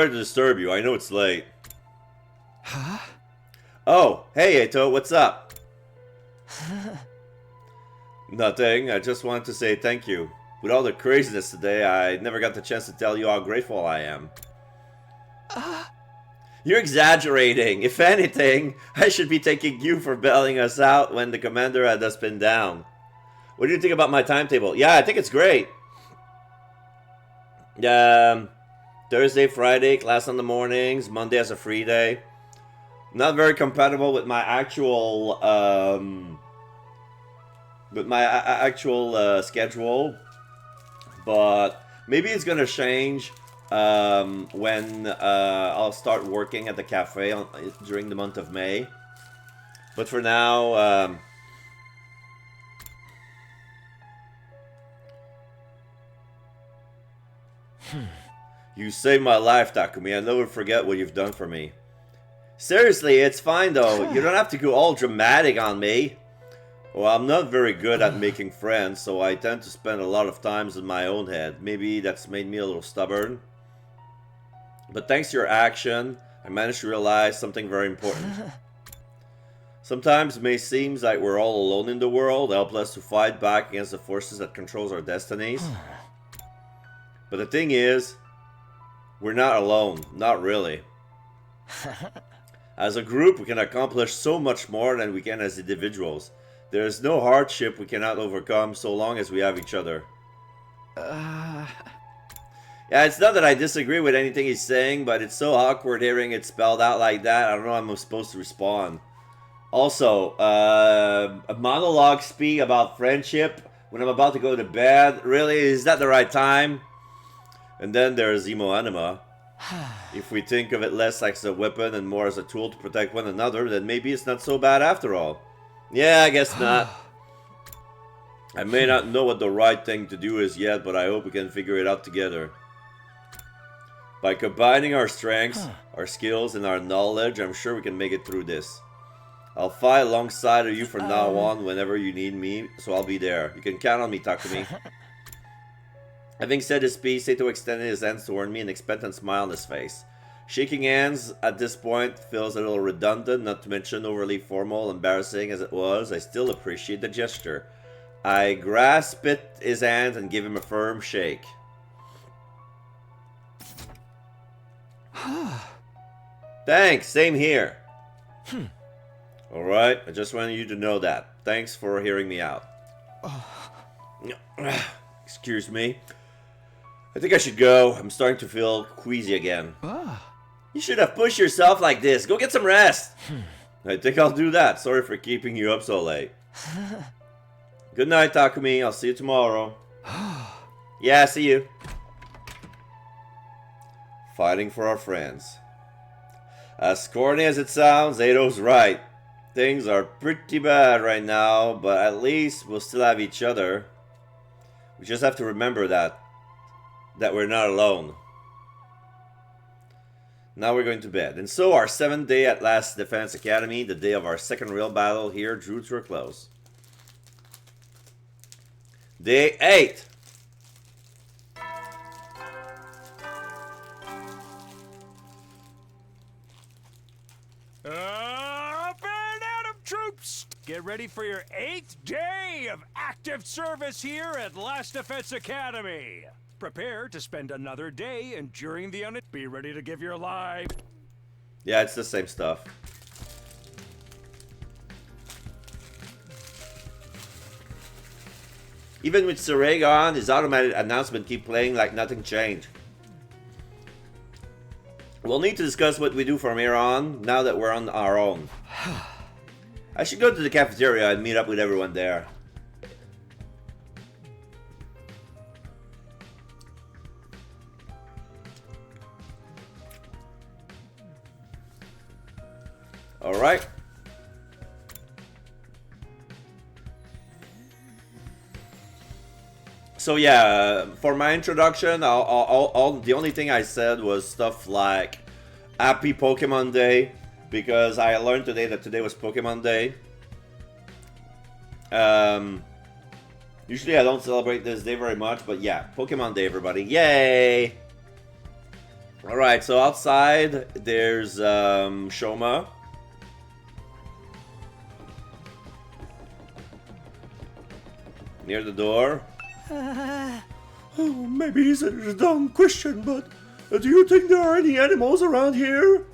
Sorry to disturb you. I know it's late. Huh? Oh, hey, Eito, what's up? Nothing. I just wanted to say thank you. With all the craziness today, I never got the chance to tell you how grateful I am. You're exaggerating. If anything, I should be thanking you for bailing us out when the commander had us pinned down. What do you think about my timetable? Yeah, I think it's great. Thursday, Friday, class on the mornings. Monday as a free day. Not very compatible with my actual schedule, but maybe it's gonna change when I'll start working at the cafe during the month of May. But for now, you saved my life, Takumi. I'll never forget what you've done for me. Seriously, it's fine though. You don't have to go all dramatic on me. Well, I'm not very good at making friends, so I tend to spend a lot of times in my own head. Maybe that's made me a little stubborn. But thanks to your action, I managed to realize something very important. Sometimes it may seem like we're all alone in the world, helpless to fight back against the forces that controls our destinies. But the thing is, we're not alone. Not really. As a group, we can accomplish so much more than we can as individuals. There is no hardship we cannot overcome so long as we have each other. Yeah, it's not that I disagree with anything he's saying, but it's so awkward hearing it spelled out like that. I don't know how I'm supposed to respond. Also, a monologue speak about friendship when I'm about to go to bed. Really, is that the right time? And then there's Emo Anima. If we think of it less like a weapon and more as a tool to protect one another, then maybe it's not so bad after all. Yeah, I guess not. I may not know what the right thing to do is yet, but I hope we can figure it out together. By combining our strengths, our skills, and our knowledge, I'm sure we can make it through this. I'll fight alongside of you from now on whenever you need me, so I'll be there. You can count on me, Takumi. Having said his piece, Eito extended his hands toward me, an expectant smile on his face. Shaking hands at this point feels a little redundant, not to mention overly formal, embarrassing as it was. I still appreciate the gesture. I grasped his hand and gave him a firm shake. Thanks, same here. Alright, I just wanted you to know that. Thanks for hearing me out. Excuse me. I think I should go. I'm starting to feel queasy again. You should have pushed yourself like this. Go get some rest. I think I'll do that. Sorry for keeping you up so late. Good night, Takumi. I'll see you tomorrow. Yeah, see you. Fighting for our friends. As corny as it sounds, Eito's right. Things are pretty bad right now, but at least we'll still have each other. We just have to remember that we're not alone. Now we're going to bed. And so our 7th day at Last Defense Academy, the day of our second real battle here, drew to a close. Day 8. Up and out of troops! Get ready for your 8th day of active service here at Last Defense Academy. Prepare to spend another day enduring the Be ready to give your life. Yeah, it's the same stuff. Even with Sarega on, his automated announcement keep playing like nothing changed. We'll need to discuss what we do from here on, now that we're on our own. I should go to the cafeteria and meet up with everyone there. Alright. So yeah, for my introduction, the only thing I said was stuff like Happy Pokemon Day, because I learned today that today was Pokemon Day. Usually I don't celebrate this day very much, but yeah, Pokemon Day, everybody. Yay! Alright, so outside there's Shoma. Near the door. Oh, maybe this is a dumb question, but do you think there are any animals around here?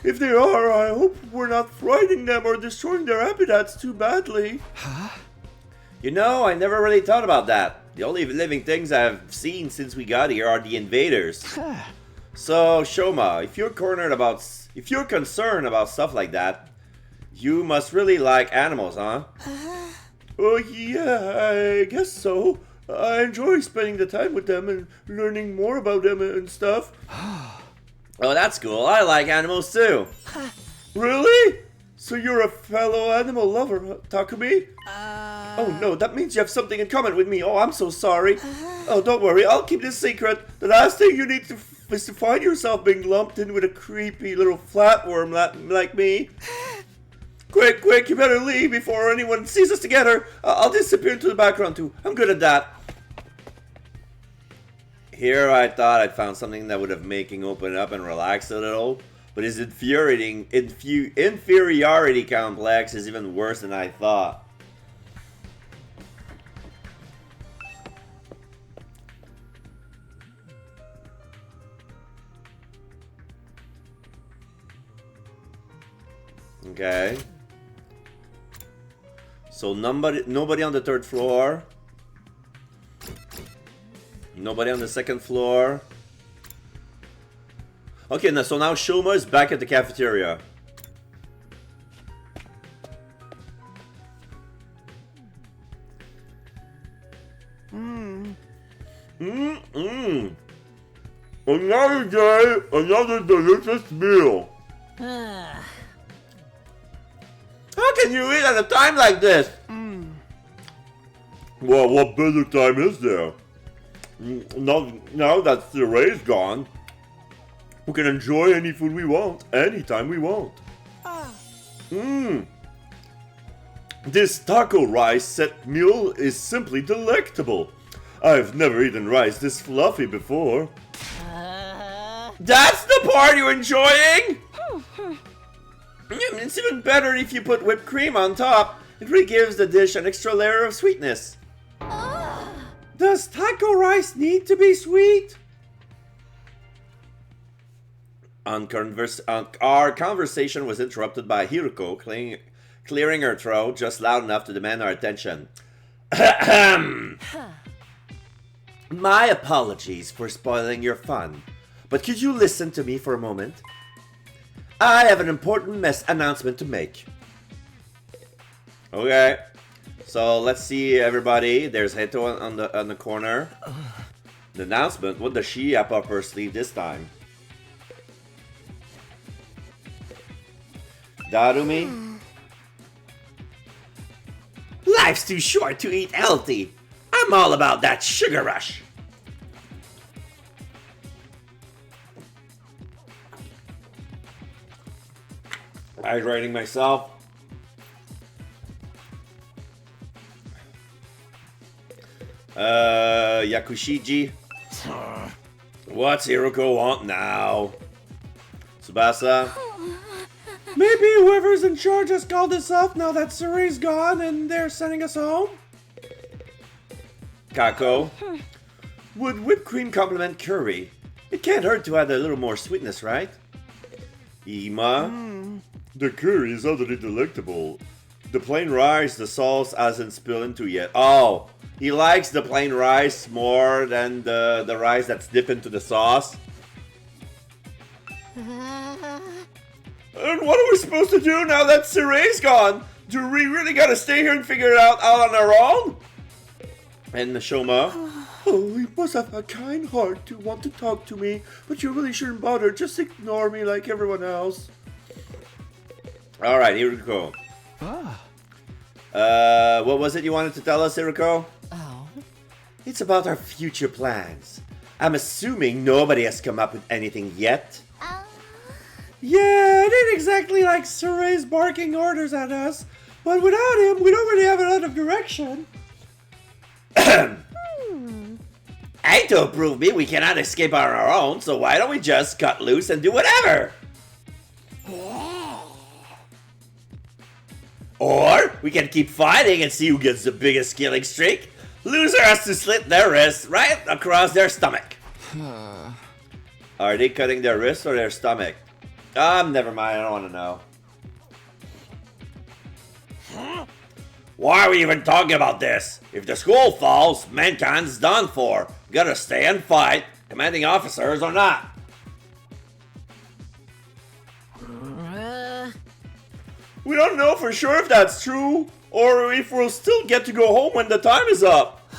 If there are, I hope we're not frightening them or destroying their habitats too badly. You know, I never really thought about that. The only living things I've seen since we got here are the invaders. So, Shoma, if you're concerned about stuff like that, you must really like animals, huh? Oh, yeah, I guess so. I enjoy spending the time with them and learning more about them and stuff. Oh, that's cool. I like animals too. Really? So you're a fellow animal lover, huh, Takumi? Oh no, that means you have something in common with me. Oh, I'm so sorry. Oh, don't worry, I'll keep this secret. The last thing you need is to find yourself being lumped in with a creepy little flatworm like me. Quick, you better leave before anyone sees us together. I'll disappear into the background too. I'm good at that. Here I thought I'd found something that would have made King open up and relax a little, but his inferiority complex is even worse than I thought. Okay. So nobody on the third floor. Nobody on the second floor. Okay, so now Shoma is back at the cafeteria. Another day, another delicious meal. How can you eat at a time like this? Well, what better time is there? Now that Ciray's gone, we can enjoy any food we want, anytime we want. This taco rice set meal is simply delectable. I've never eaten rice this fluffy before. That's the part you're enjoying? It's even better if you put whipped cream on top. It really gives the dish an extra layer of sweetness. Does taco rice need to be sweet? Our conversation was interrupted by Hiruko clearing her throat just loud enough to demand our attention. My apologies for spoiling your fun, but could you listen to me for a moment? I have an important announcement to make. Okay, so let's see everybody. There's Heto on the corner. The announcement. What does she have up her sleeve this time? Darumi. Life's too short to eat healthy. I'm all about that sugar rush. Hydrating myself. Yakushiji. What's Hiruko want now? Tsubasa. Maybe whoever's in charge has called us off now that Ciray's gone and they're sending us home? Kako. Would whipped cream complement curry? It can't hurt to add a little more sweetness, right? Ima. The curry is utterly delectable. The plain rice, the sauce hasn't spilled into yet. Oh, he likes the plain rice more than the rice that's dipped into the sauce. And what are we supposed to do now that Ciray's gone? Do we really gotta stay here and figure it out on our own? And Shoma. Oh, you must have a kind heart to want to talk to me, but you really shouldn't bother. Just ignore me like everyone else. Alright, here we go. What was it you wanted to tell us, Hiruko? Oh. It's about our future plans. I'm assuming nobody has come up with anything yet. Yeah, it ain't exactly like Ciray's barking orders at us, but without him, we don't really have a lot of direction. hate to approve me, we cannot escape on our own, so why don't we just cut loose and do whatever? Or we can keep fighting and see who gets the biggest killing streak. Loser has to slit their wrists right across their stomach. Are they cutting their wrists or their stomach? Never mind, I don't want to know. Why are we even talking about this? If the school falls, mankind's done for. Gotta stay and fight, commanding officers or not. We don't know for sure if that's true, or if we'll still get to go home when the time is up.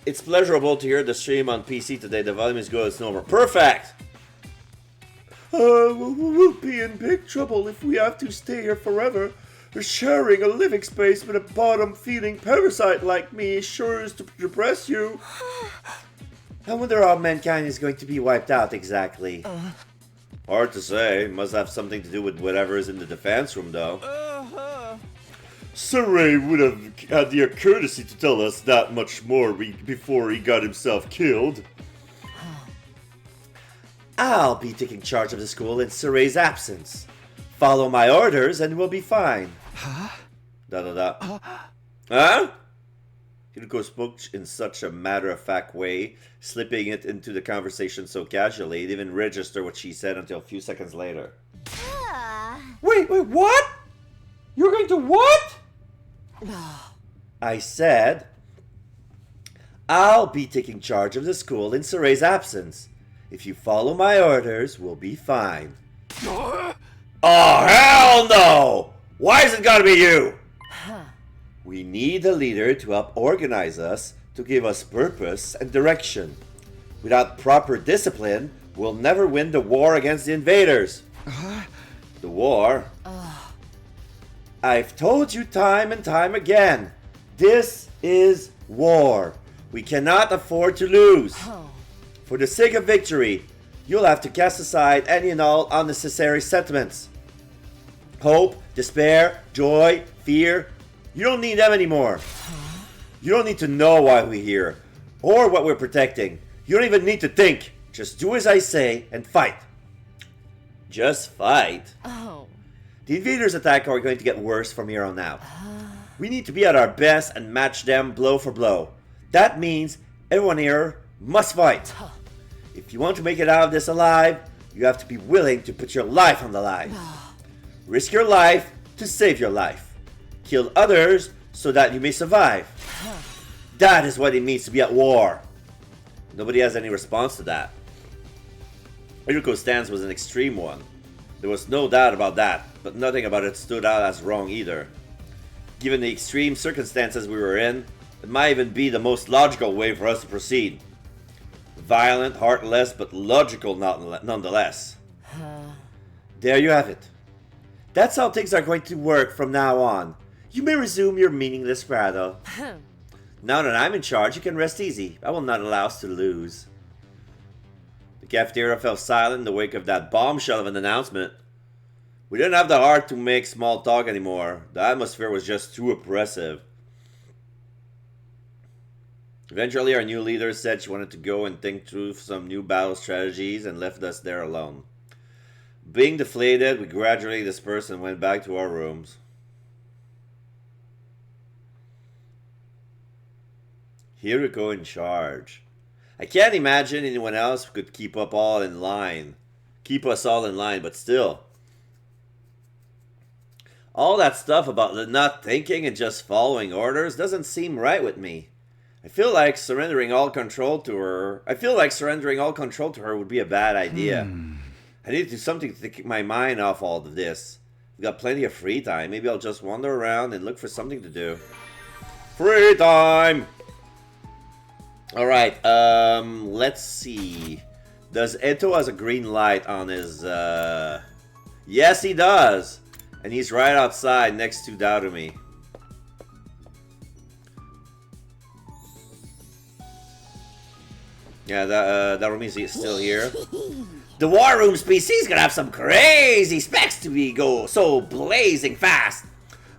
It's pleasurable to hear the stream on PC today. The volume is good, it's over. Perfect! We'll be in big trouble if we have to stay here forever. Sharing a living space with a bottom-feeding parasite like me sure is to depress you. I wonder how mankind is going to be wiped out exactly. Hard to say. Must have something to do with whatever is in the defense room, though. Saray would have had the courtesy to tell us that much more before he got himself killed. I'll be taking charge of the school in Saray's absence. Follow my orders and we'll be fine. Huh? Huh? Hiriko spoke in such a matter-of-fact way, slipping it into the conversation so casually, it didn't register what she said until a few seconds later. Wait, what? You're going to what? I said, I'll be taking charge of the school in Saray's absence. If you follow my orders, we'll be fine. Oh, hell no! Why is it gotta be you? We need a leader to help organize us, to give us purpose and direction. Without proper discipline, we'll never win the war against the invaders. The war? I've told you time and time again, this is war. We cannot afford to lose. For the sake of victory, you'll have to cast aside any and all unnecessary sentiments. Hope, despair, joy, fear. You don't need them anymore. You don't need to know why we're here, or what we're protecting. You don't even need to think. Just do as I say and fight. Just fight? The invaders' attack are going to get worse from here on out. We need to be at our best and match them blow for blow. That means everyone here must fight. If you want to make it out of this alive, you have to be willing to put your life on the line. Risk your life to save your life. Kill others so that you may survive. That is what it means to be at war. Nobody has any response to that. Hiriko's stance was an extreme one. There was no doubt about that, but nothing about it stood out as wrong either. Given the extreme circumstances we were in, it might even be the most logical way for us to proceed. Violent, heartless, but logical nonetheless. There you have it. That's how things are going to work from now on. You may resume your meaningless battle. Now that I'm in charge, you can rest easy. I will not allow us to lose. The cafeteria fell silent in the wake of that bombshell of an announcement. We didn't have the heart to make small talk anymore. The atmosphere was just too oppressive. Eventually, our new leader said she wanted to go and think through some new battle strategies and left us there alone. Being deflated, we gradually dispersed and went back to our rooms. Hiriko in charge. I can't imagine anyone else could keep us all in line, but still. All that stuff about not thinking and just following orders doesn't seem right with me. I feel like surrendering all control to her would be a bad idea. I need to do something to take my mind off all of this. We've got plenty of free time. Maybe I'll just wander around and look for something to do. Free time! Alright, let's see. Does Eto has a green light on his, Yes, he does! And he's right outside next to Darumi. Yeah, Darumi's still here. The War Room's PC's gonna have some crazy specs to go so blazing fast.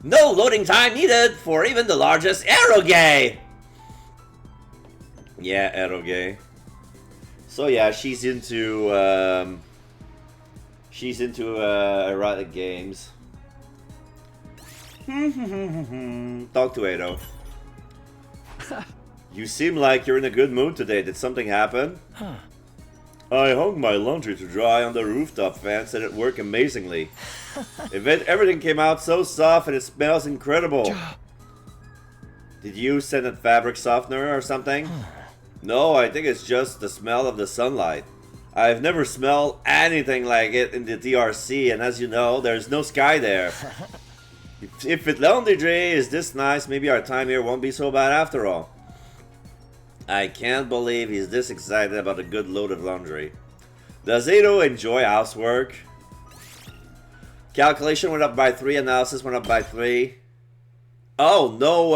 No loading time needed for even the largest aero gay. Yeah, eroge. So yeah, she's into erotic games. Talk to Ado. You seem like you're in a good mood today. Did something happen? I hung my laundry to dry on the rooftop fence and it worked amazingly. Everything came out so soft and it smells incredible. Did you send a fabric softener or something? No, I think it's just the smell of the sunlight. I've never smelled anything like it in the TRC, and as you know, there's no sky there. If the laundry is this nice, maybe our time here won't be so bad after all. I can't believe he's this excited about a good load of laundry. Does Ado enjoy housework? Calculation went up by 3, analysis went up by 3. Oh, no,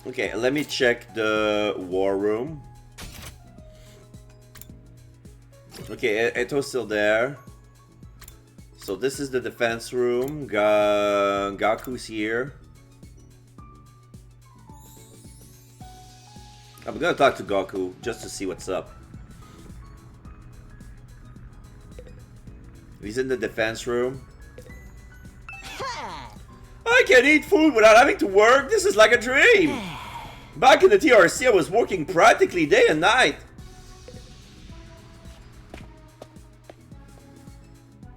Okay, let me check the war room. Okay, Eto's still there. So this is the defense room. Gaku's here. I'm gonna talk to Gaku just to see what's up. He's in the defense room. I can eat food without having to work. This is like a dream. Back in the TRC, I was working practically day and night.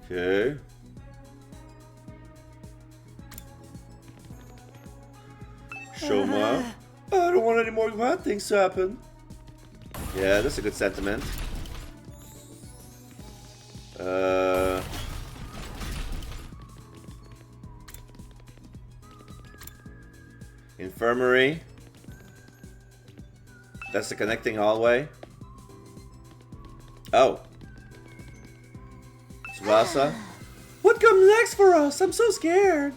Okay. Shoma. I don't want any more bad things to happen. Yeah, that's a good sentiment. Infirmary. That's the connecting hallway. Oh. Tsubasa. What comes next for us? I'm so scared.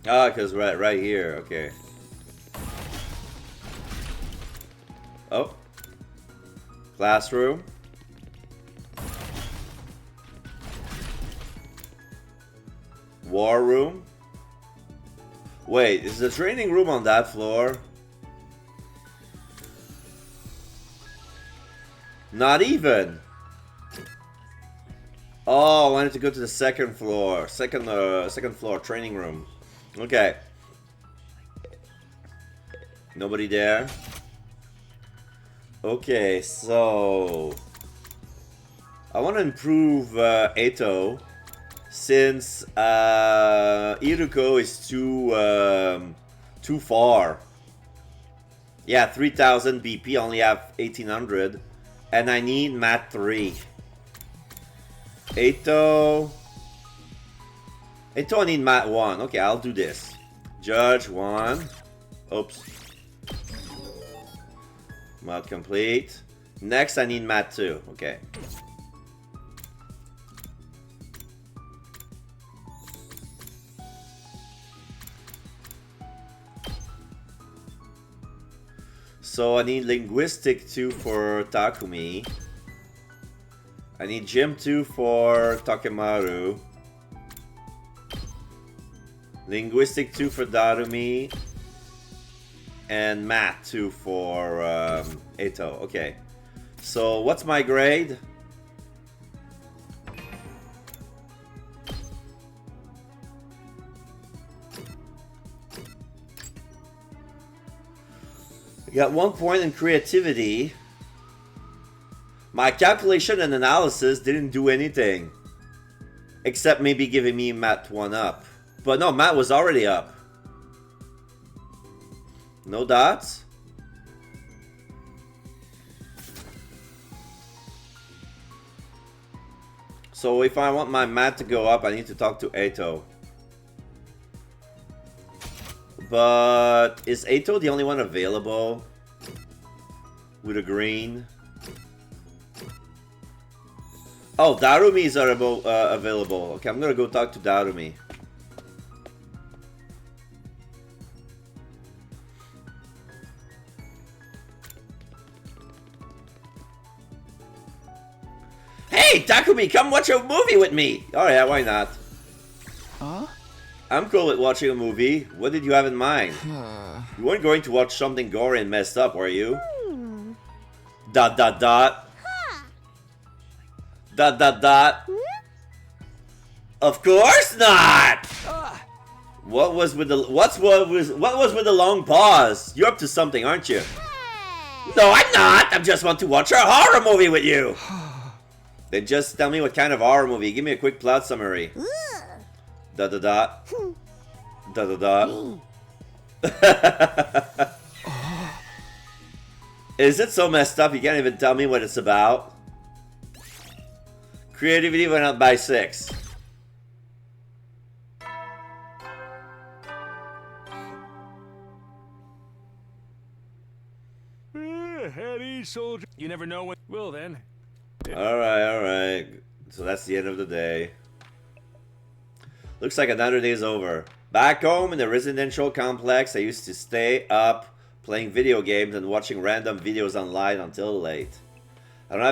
Ah, because right here, okay. Oh. Classroom. War room. Wait, is the training room on that floor? Not even. Oh, I wanted to go to the second floor. Second floor training room. Okay. Nobody there. Okay, so I want to improve Eto since Iruko is too far. Yeah, 3000 BP, only have 1800, and I need Mat 3. Eto, I need Mat 1. Okay, I'll do this. Judge 1. Oops. Mod complete. Next, I need Mat 2. Okay. So I need Linguistic 2 for Takumi. I need Gym 2 for Takemaru. Linguistic 2 for Darumi. And Math 2 for Eto. Okay. So what's my grade? I got 1 point in creativity. My calculation and analysis didn't do anything. Except maybe giving me Mat 1 up. But no, Mat was already up. No dots? So if I want my Mat to go up, I need to talk to Eto. But is Eto the only one available? With a green? Oh, Darumi is available. Okay, I'm gonna go talk to Darumi. Takumi, come watch a movie with me! Oh yeah, why not? Huh? I'm cool with watching a movie. What did you have in mind? You weren't going to watch something gory and messed up, were you? Dot dot dot. Dot dot dot. Of course not! What was with the what was with the long pause? You're up to something, aren't you? No, I'm not! I just want to watch a horror movie with you! Then just tell me what kind of horror movie. Give me a quick plot summary. Dot dot dot. Dot dot dot. Is it so messed up you can't even tell me what it's about? Creativity went up by 6. Heady soldier. You never know when. Well then. Alright. So that's the end of the day. Looks like another day's over. Back home in the residential complex, I used to stay up playing video games and watching random videos online until late. I don't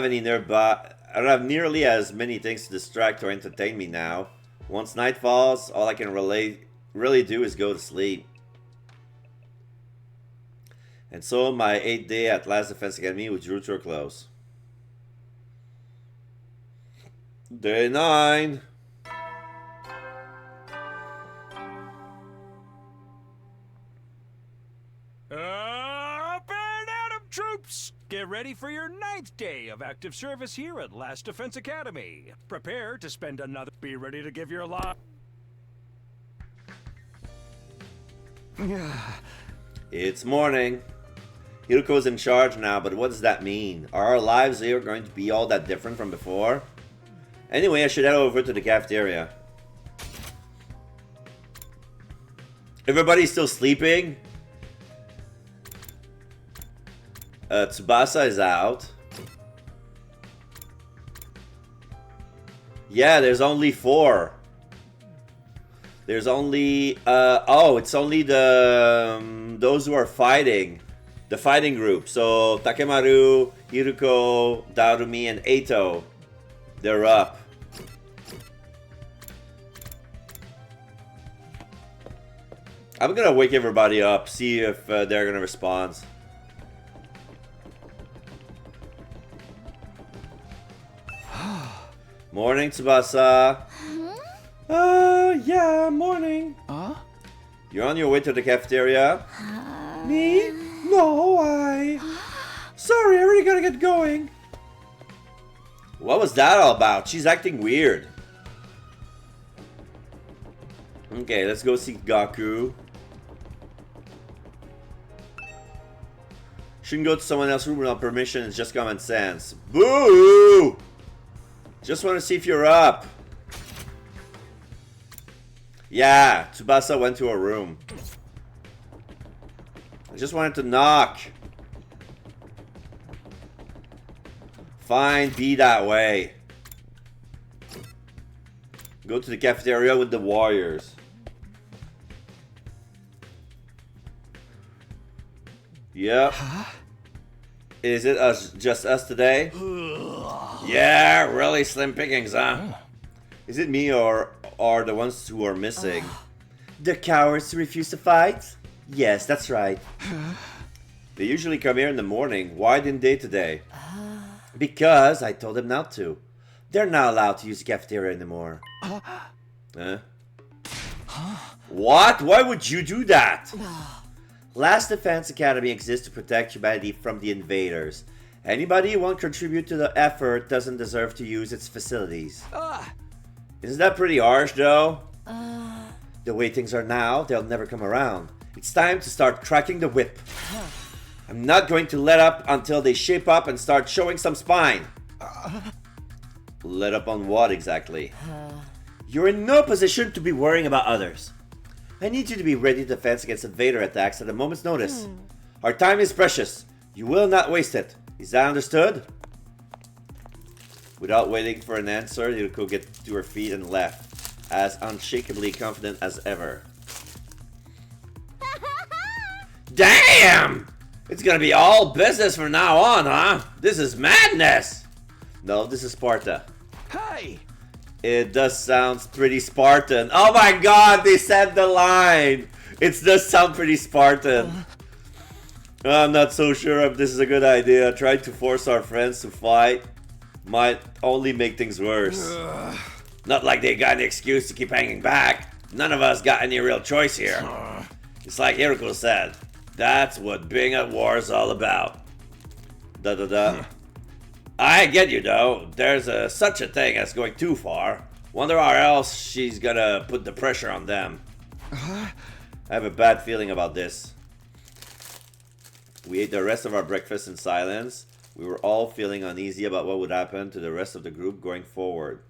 have nearly as many things to distract or entertain me now. Once night falls, all I can really do is go to sleep. And so my 8th day at Last Defense Academy drew to a close. Day 9. Up and out of troops! Get ready for your 9th day of active service here at Last Defense Academy. Prepare to spend another. Be ready to give your life. It's morning. Hiruko's in charge now, but what does that mean? Are our lives here going to be all that different from before? Anyway, I should head over to the cafeteria. Everybody's still sleeping? Tsubasa is out. Yeah, there's only 4. There's only, oh, it's only the, those who are fighting. The fighting group. So, Takemaru, Hiruko, Darumi, and Eito. They're up. I'm gonna wake everybody up, see if they're gonna respond. Morning, Tsubasa. Yeah, morning. Huh? You're on your way to the cafeteria? Me? No, Sorry, I really gotta get going. What was that all about? She's acting weird. Okay, let's go see Gaku. Shouldn't go to someone else's room without permission. It's just common sense. Boo! Just want to see if you're up. Yeah, Tsubasa went to her room. I just wanted to knock. Fine, be that way. Go to the cafeteria with the warriors. Yep. Is it just us today? Yeah, really slim pickings, huh? Is it me or are the ones who are missing? The cowards who refuse to fight? Yes, that's right. They usually come here in the morning. Why didn't they today? Because I told them not to. They're not allowed to use the cafeteria anymore. Huh? What? Why would you do that? Last Defense Academy exists to protect humanity from the invaders. Anybody who won't contribute to the effort doesn't deserve to use its facilities. Isn't that pretty harsh, though? The way things are now, they'll never come around. It's time to start cracking the whip. I'm not going to let up until they shape up and start showing some spine. Let up on what exactly? You're in no position to be worrying about others. I need you to be ready to defend against invader attacks at a moment's notice. Our time is precious. You will not waste it. Is that understood? Without waiting for an answer, Yuko get to her feet and left, as unshakably confident as ever. Damn! It's gonna be all business from now on, huh? This is madness! No, this is Sparta. Hey! It does sound pretty Spartan. Oh my god, they said the line! It does sound pretty Spartan. I'm not so sure if this is a good idea. Trying to force our friends to fight might only make things worse. Not like they got an excuse to keep hanging back. None of us got any real choice here. It's like Hiroko said. That's what being at war is all about. I get you though. There's such a thing as going too far. Wonder how else she's gonna put the pressure on them. I have a bad feeling about this. We ate the rest of our breakfast in silence. We were all feeling uneasy about what would happen to the rest of the group going forward.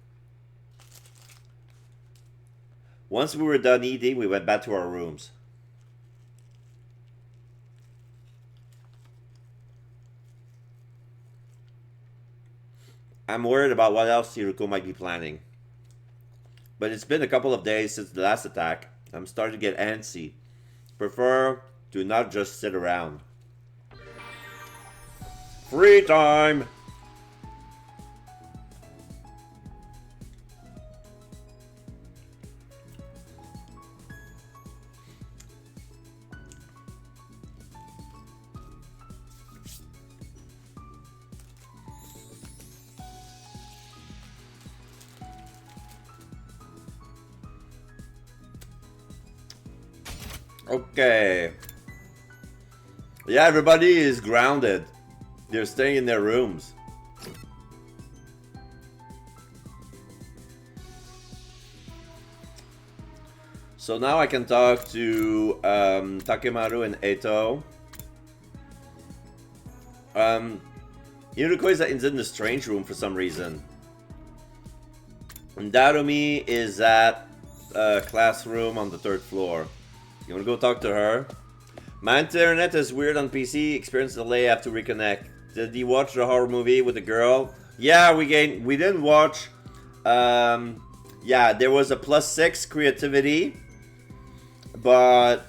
Once we were done eating, we went back to our rooms. I'm worried about what else Hiroko might be planning. But it's been a couple of days since the last attack. I'm starting to get antsy. Prefer to not just sit around. Free time! Okay. Yeah, everybody is grounded. They're staying in their rooms. So now I can talk to Takemaru and Eto. Hiroko is in the strange room for some reason. And Darumi is at a classroom on the 3rd floor. You wanna go talk to her? My internet is weird on PC. Experience delay. Have to reconnect. Did you watch the horror movie with the girl? Yeah, we didn't watch. Yeah, there was a +6 creativity, but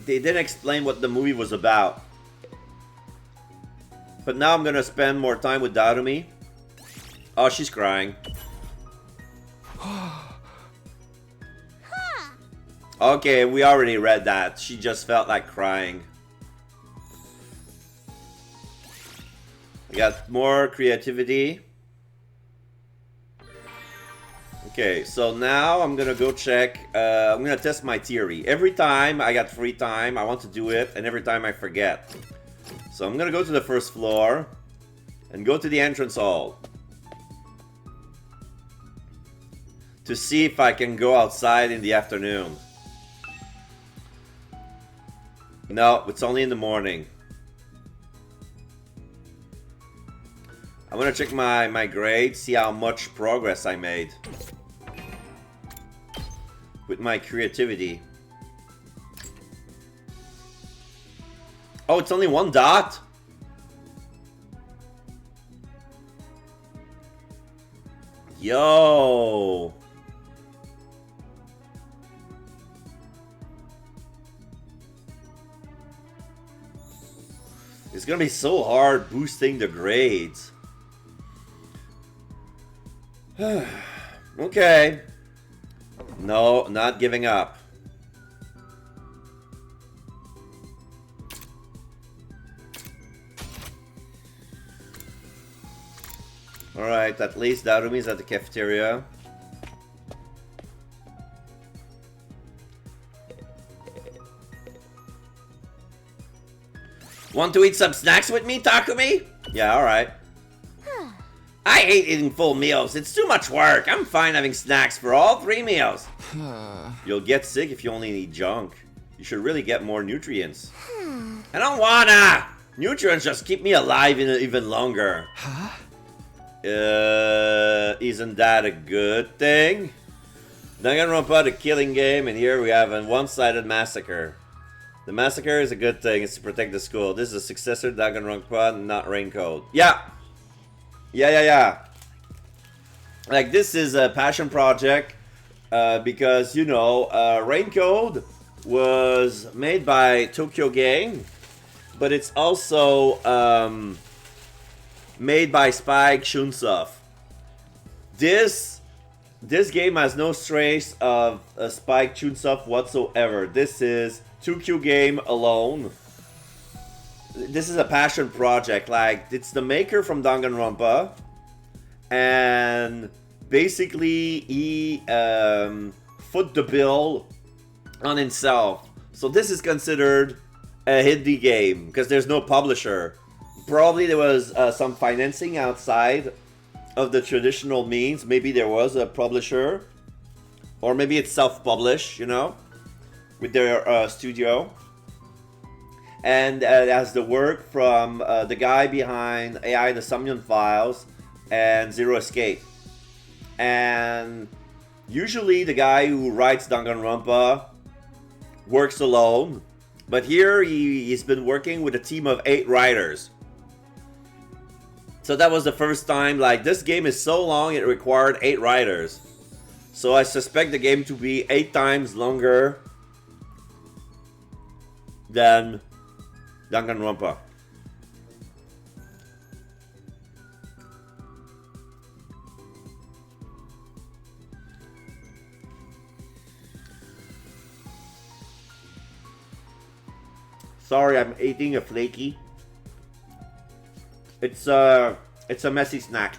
they didn't explain what the movie was about. But now I'm gonna spend more time with Darumi. Oh, she's crying. Okay, we already read that. She just felt like crying. I got more creativity. Okay, so now I'm gonna go check. I'm gonna test my theory. Every time I got free time, I want to do it, and every time I forget. So I'm gonna go to the 1st floor and go to the entrance hall to see if I can go outside in the afternoon. No, it's only in the morning. I'm gonna check my grades, see how much progress I made with my creativity. Oh, it's only 1 dot? Yo! It's gonna be so hard boosting the grades. Okay. No, not giving up. Alright, at least Darumi's at the cafeteria. Want to eat some snacks with me, Takumi? Yeah, alright. I hate eating full meals. It's too much work. I'm fine having snacks for all 3 meals. You'll get sick if you only eat junk. You should really get more nutrients. I don't wanna! Nutrients just keep me alive even longer. Isn't that a good thing? Danganronpa, the killing game, and here we have a one-sided massacre. The massacre is a good thing. It's to protect the school. This is a successor to Danganronpa, not Raincoat. Yeah! Yeah. Like, this is a passion project because, you know, Raincoat was made by Tokyo Gang, but it's also made by Spike Chunsoft. This game has no trace of Spike Chunsoft whatsoever. This is 2Q game alone. This is a passion project. Like, it's the maker from Danganronpa, and basically he foot the bill on himself. So this is considered a indie game because there's no publisher. Probably there was some financing outside of the traditional means. Maybe there was a publisher, or maybe it's self-published, you know, with their studio. And it has the work from the guy behind AI the Somnium Files and Zero Escape. And usually the guy who writes Danganronpa works alone, but here he's been working with a team of 8 writers. So that was the first time. Like, this game is so long it required 8 writers. So I suspect the game to be 8 times longer than Danganronpa. Sorry, I'm eating a flaky. It's a messy snack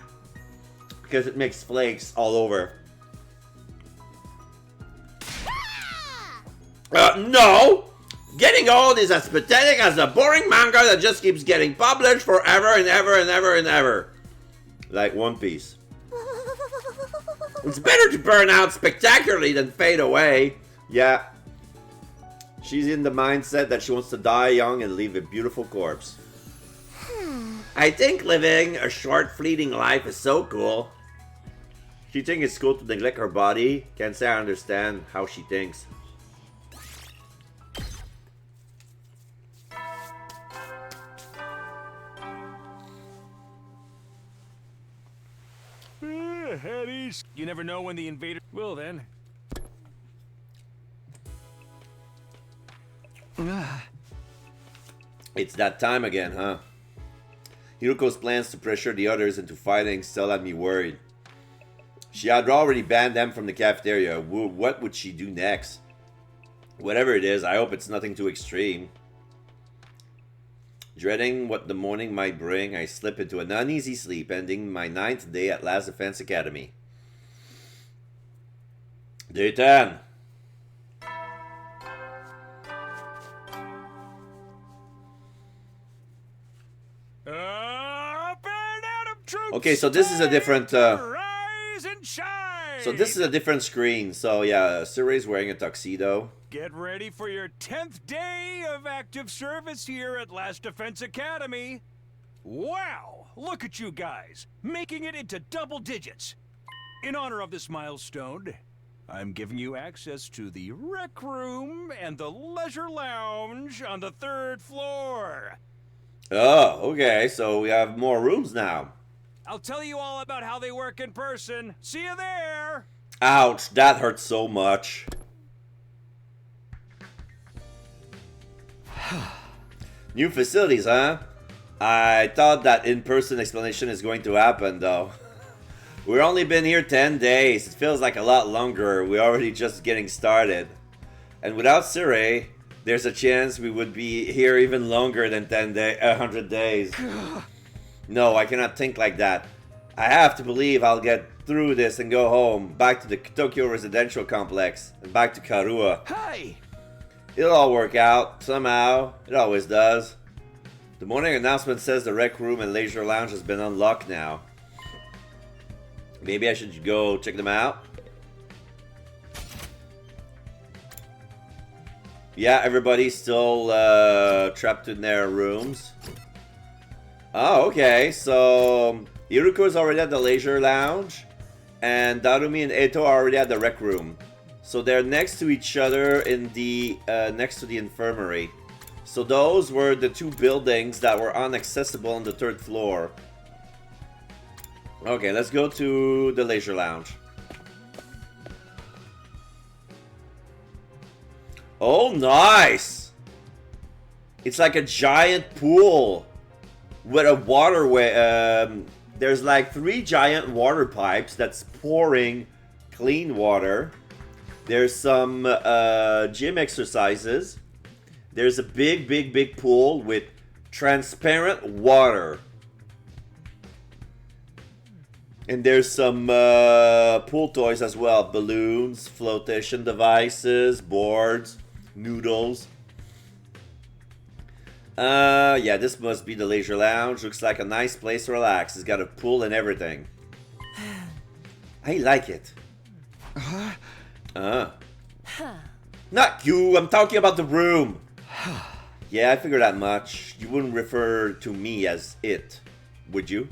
because it makes flakes all over. No! Getting old is as pathetic as a boring manga that just keeps getting published forever and ever and ever and ever. Like One Piece. It's better to burn out spectacularly than fade away. Yeah. She's in the mindset that she wants to die young and leave a beautiful corpse. I think living a short, fleeting life is so cool. She thinks it's cool to neglect her body. Can't say I understand how she thinks. Headies. You never know when the invader will then. It's that time again, huh? Hiruko's plans to pressure the others into fighting still had me worried. She had already banned them from the cafeteria. What would she do next? Whatever it is, I hope it's nothing too extreme. Dreading what the morning might bring, I slip into an uneasy sleep, ending my 9th day at Last Defense Academy. Day 10. Okay, so this is a different Rise and shine. so this is a different screen. So yeah, Suray's wearing a tuxedo. Get ready for your 10th day of active service here at Last Defense Academy. Wow, look at you guys, making it into double digits. In honor of this milestone, I'm giving you access to the rec room and the leisure lounge on the 3rd floor. Oh, okay, so we have more rooms now. I'll tell you all about how they work in person. See you there! Ouch, that hurts so much. New facilities, huh? I thought that in-person explanation is going to happen, though. We've only been here 10 days. It feels like a lot longer. We're already just getting started. And without Suray, there's a chance we would be here even longer than 100 days. No, I cannot think like that. I have to believe I'll get through this and go home, back to the Tokyo residential complex, and back to Karua. Hey! It'll all work out, somehow. It always does. The morning announcement says the rec room and leisure lounge has been unlocked now. Maybe I should go check them out? Yeah, everybody's still trapped in their rooms. Oh, okay, so Iruko's already at the leisure lounge, and Darumi and Eto are already at the rec room. So they're next to each other in the next to the infirmary. So those were the 2 buildings that were inaccessible on the 3rd floor. Okay, let's go to the leisure lounge. Oh, nice! It's like a giant pool with a waterway, There's like 3 giant water pipes that's pouring clean water. There's some gym exercises. There's a big pool with transparent water. And there's some pool toys as well. Balloons, flotation devices, boards, noodles. Yeah, this must be the leisure lounge. Looks like a nice place to relax. It's got a pool and everything. I like it. Not you, I'm talking about the room. Yeah, I figured that much. You wouldn't refer to me as it, would you?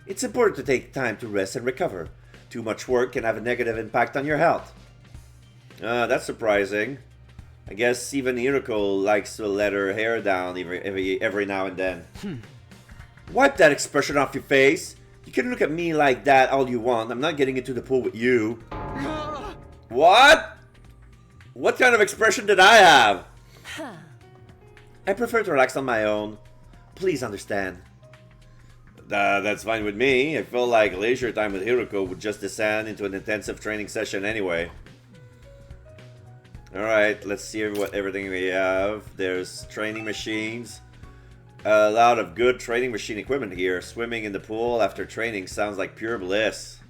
It's important to take time to rest and recover. Too much work can have a negative impact on your health. That's surprising. I guess even Hiroko likes to let her hair down every now and then. Wipe that expression off your face. You can look at me like that all you want. I'm not getting into the pool with you. What? What kind of expression did I have? I prefer to relax on my own. Please understand. That's fine with me. I feel like leisure time with Hiroko would just descend into an intensive training session anyway. Alright, let's see what everything we have. There's training machines. A lot of good training machine equipment here. Swimming in the pool after training sounds like pure bliss.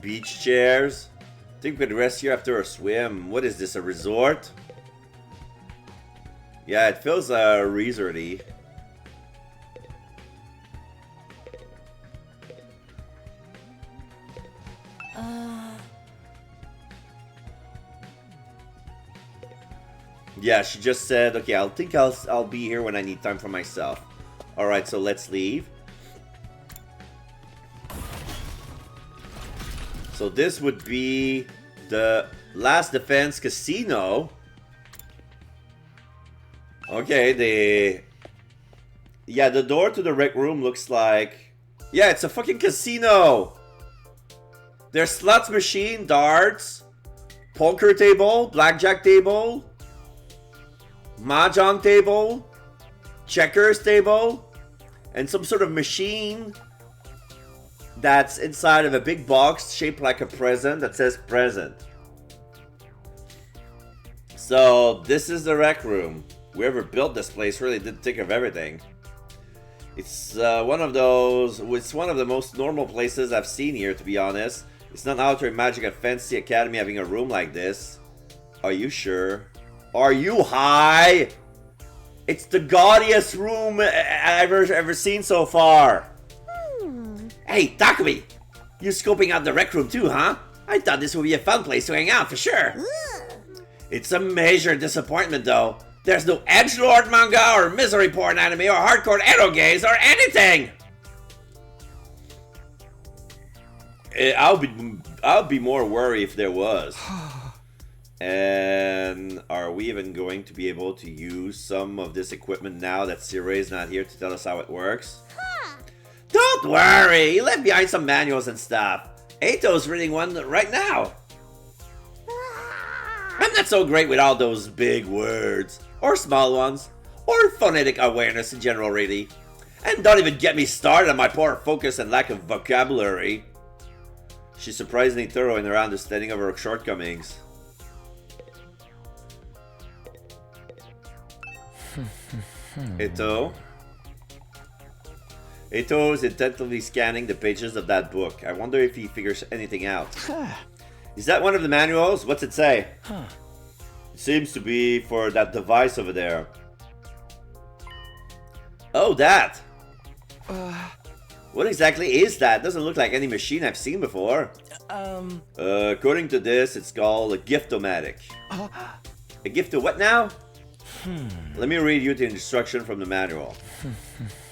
Beach chairs. Think we could rest here after a swim. What is this, a resort? Yeah, it feels resorty. Yeah, she just said, okay, I'll be here when I need time for myself. Alright, so let's leave. So this would be the Last Defense Casino. Okay, yeah, the door to the rec room looks like... Yeah, it's a fucking casino! There's slots machine, darts, poker table, blackjack table, mahjong table, checkers table, and some sort of machine that's inside of a big box shaped like a present that says present. So this is the rec room. Whoever built this place really did think of everything. It's one of the most normal places I've seen here, to be honest. It's not out to imagine a fancy academy having a room like this. Are you sure? Are you high? It's the gaudiest room I've ever seen so far. Hey, Takumi! You scoping out the rec room too, huh? I thought this would be a fun place to hang out for sure. It's a major disappointment though. There's no edgelord manga or misery porn anime or hardcore ero games or anything! I'll be more worried if there was. And are we even going to be able to use some of this equipment now that Siray's not here to tell us how it works? Don't worry, he left behind some manuals and stuff. Eito's reading one right now. I'm not so great with all those big words, or small ones, or phonetic awareness in general, really. And don't even get me started on my poor focus and lack of vocabulary. She's surprisingly thorough in her understanding of her shortcomings. Eito is intently scanning the pages of that book. I wonder if he figures anything out. Is that one of the manuals? What's it say? It seems to be for that device over there. Oh, that! What exactly is that? Doesn't look like any machine I've seen before. According to this, it's called a Giftomatic. A gift of what now? Let me read you the instruction from the manual.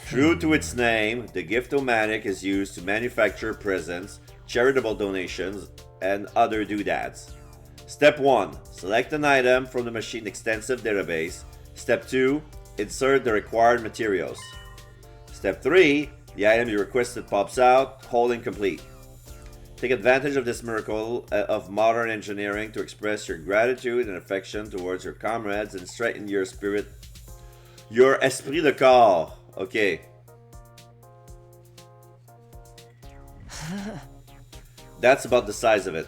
True to its name, the Giftomatic is used to manufacture presents, charitable donations, and other doodads. Step 1. Select an item from the machine's extensive database. Step 2. Insert the required materials. Step 3. The item you requested pops out, holding complete. Take advantage of this miracle of modern engineering to express your gratitude and affection towards your comrades and strengthen your spirit Your esprit de corps. Okay. That's about the size of it.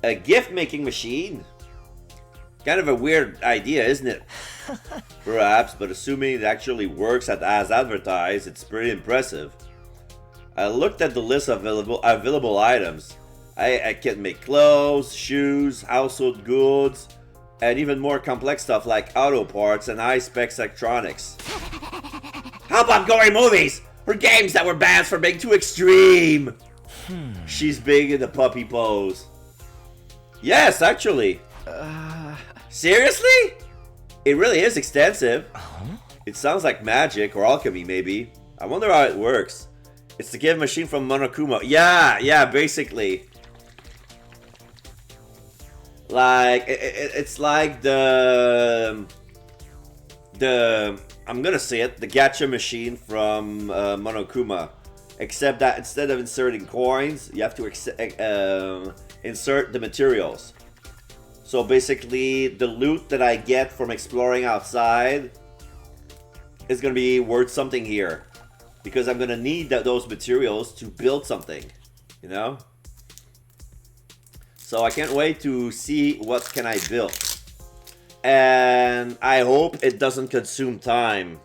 A gift-making machine? Kind of a weird idea, isn't it? Perhaps, but assuming it actually works as advertised, it's pretty impressive. I looked at the list of available items. I can make clothes, shoes, household goods, and even more complex stuff like auto parts and high-specs electronics. How about gory movies? Or games that were banned for being too extreme? She's big in the puppy pose. Yes, actually. Seriously? It really is extensive. It sounds like magic or alchemy, maybe. I wonder how it works. It's the gift machine from Monokuma. Yeah, basically. Like, it's like the I'm gonna say it, the gacha machine from Monokuma. Except that instead of inserting coins, you have to insert the materials. So basically, the loot that I get from exploring outside is gonna be worth something here. Because I'm gonna need those materials to build something, you know? So I can't wait to see what can I build. And I hope it doesn't consume time.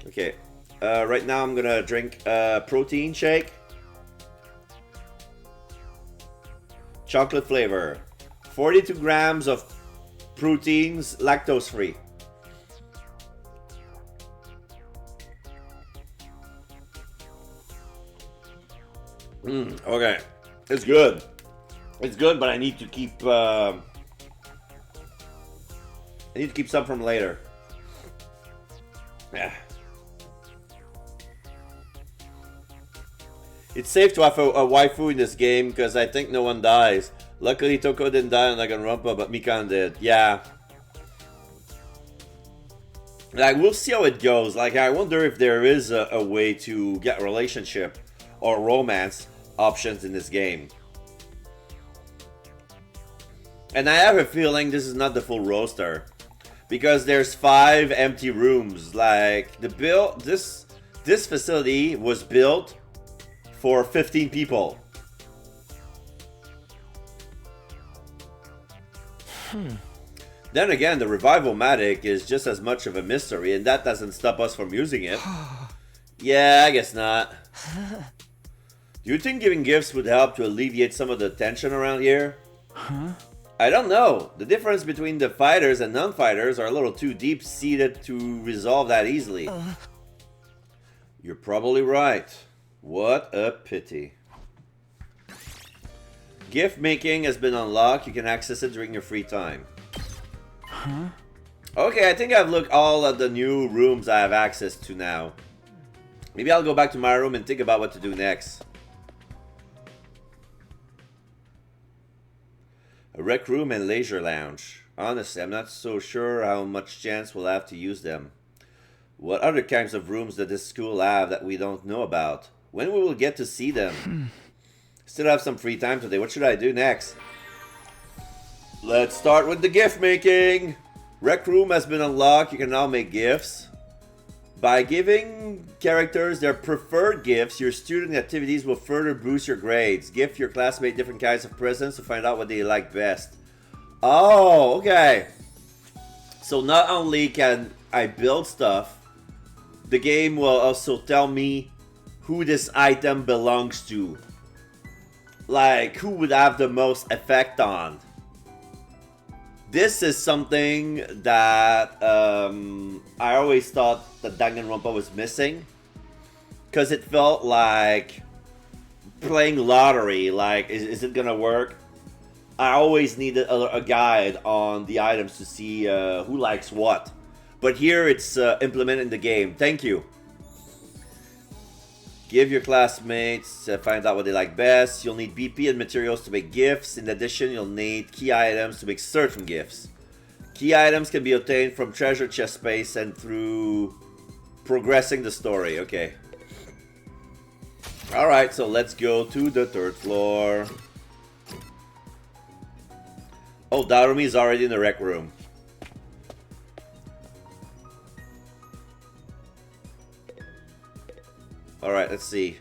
Okay, right now I'm gonna drink a protein shake. Chocolate flavor. 42 grams of proteins, lactose free. Okay. It's good. It's good, but I need to keep some from later. Yeah. It's safe to have a waifu in this game because I think no one dies. Luckily, Toko didn't die on Danganronpa, but Mikan did. Yeah. Like, we'll see how it goes. Like, I wonder if there is a way to get a relationship or romance options in this game. And I have a feeling this is not the full roster. Because there's 5 empty rooms. Like, this facility was built for 15 people. Then again, the Revival-matic is just as much of a mystery, and that doesn't stop us from using it. Yeah, I guess not. Do you think giving gifts would help to alleviate some of the tension around here? I don't know. The difference between the fighters and non-fighters are a little too deep-seated to resolve that easily. You're probably right. What a pity. Gift making has been unlocked. You can access it during your free time. Okay, I think I've looked all at the new rooms I have access to now. Maybe I'll go back to my room and think about what to do next. A rec room and leisure lounge. Honestly, I'm not so sure how much chance we'll have to use them. What other kinds of rooms does this school have that we don't know about? When we will get to see them? Still have some free time today. What should I do next? Let's start with the gift making. Rec room has been unlocked. You can now make gifts. By giving characters their preferred gifts, your student activities will further boost your grades. Gift your classmates different kinds of presents to find out what they like best. Oh, okay. So not only can I build stuff, the game will also tell me who this item belongs to. Like, who would have the most effect on. This is something that I always thought that Danganronpa was missing. Because it felt like playing lottery. Like, is it gonna work? I always needed a guide on the items to see who likes what. But here it's implemented in the game. Thank you. Give your classmates, find out what they like best. You'll need BP and materials to make gifts. In addition, you'll need key items to make certain gifts. Key items can be obtained from treasure chest space and through progressing the story. Okay. Alright, so let's go to the 3rd floor. Oh, Darumi is already in the rec room. Alright, let's see.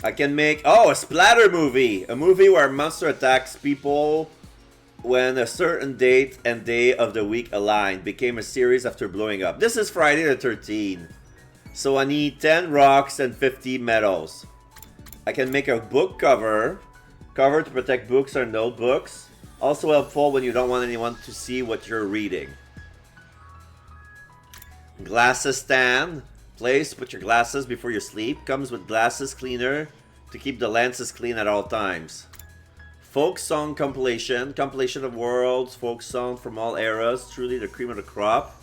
I can make... Oh, a splatter movie! A movie where a monster attacks people when a certain date and day of the week aligned. Became a series after blowing up. This is Friday the 13th. So I need 10 rocks and 50 metals. I can make a book cover. Cover to protect books or notebooks. Also helpful when you don't want anyone to see what you're reading. Glasses stand. Place to put your glasses before you sleep. Comes with glasses cleaner to keep the lenses clean at all times. Folk song compilation. Compilation of world's folk song from all eras. Truly the cream of the crop.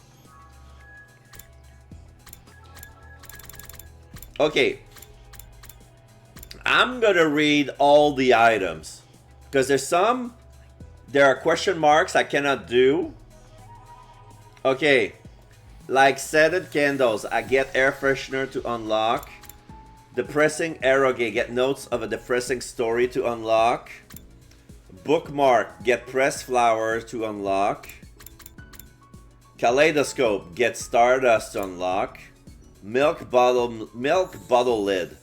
Okay. I'm gonna read all the items. Because there are question marks I cannot do. Okay. Like scented candles, I get air freshener to unlock. Depressing eroge, get notes of a depressing story to unlock. Bookmark, get pressed flowers to unlock. Kaleidoscope, get stardust to unlock. Milk bottle lid.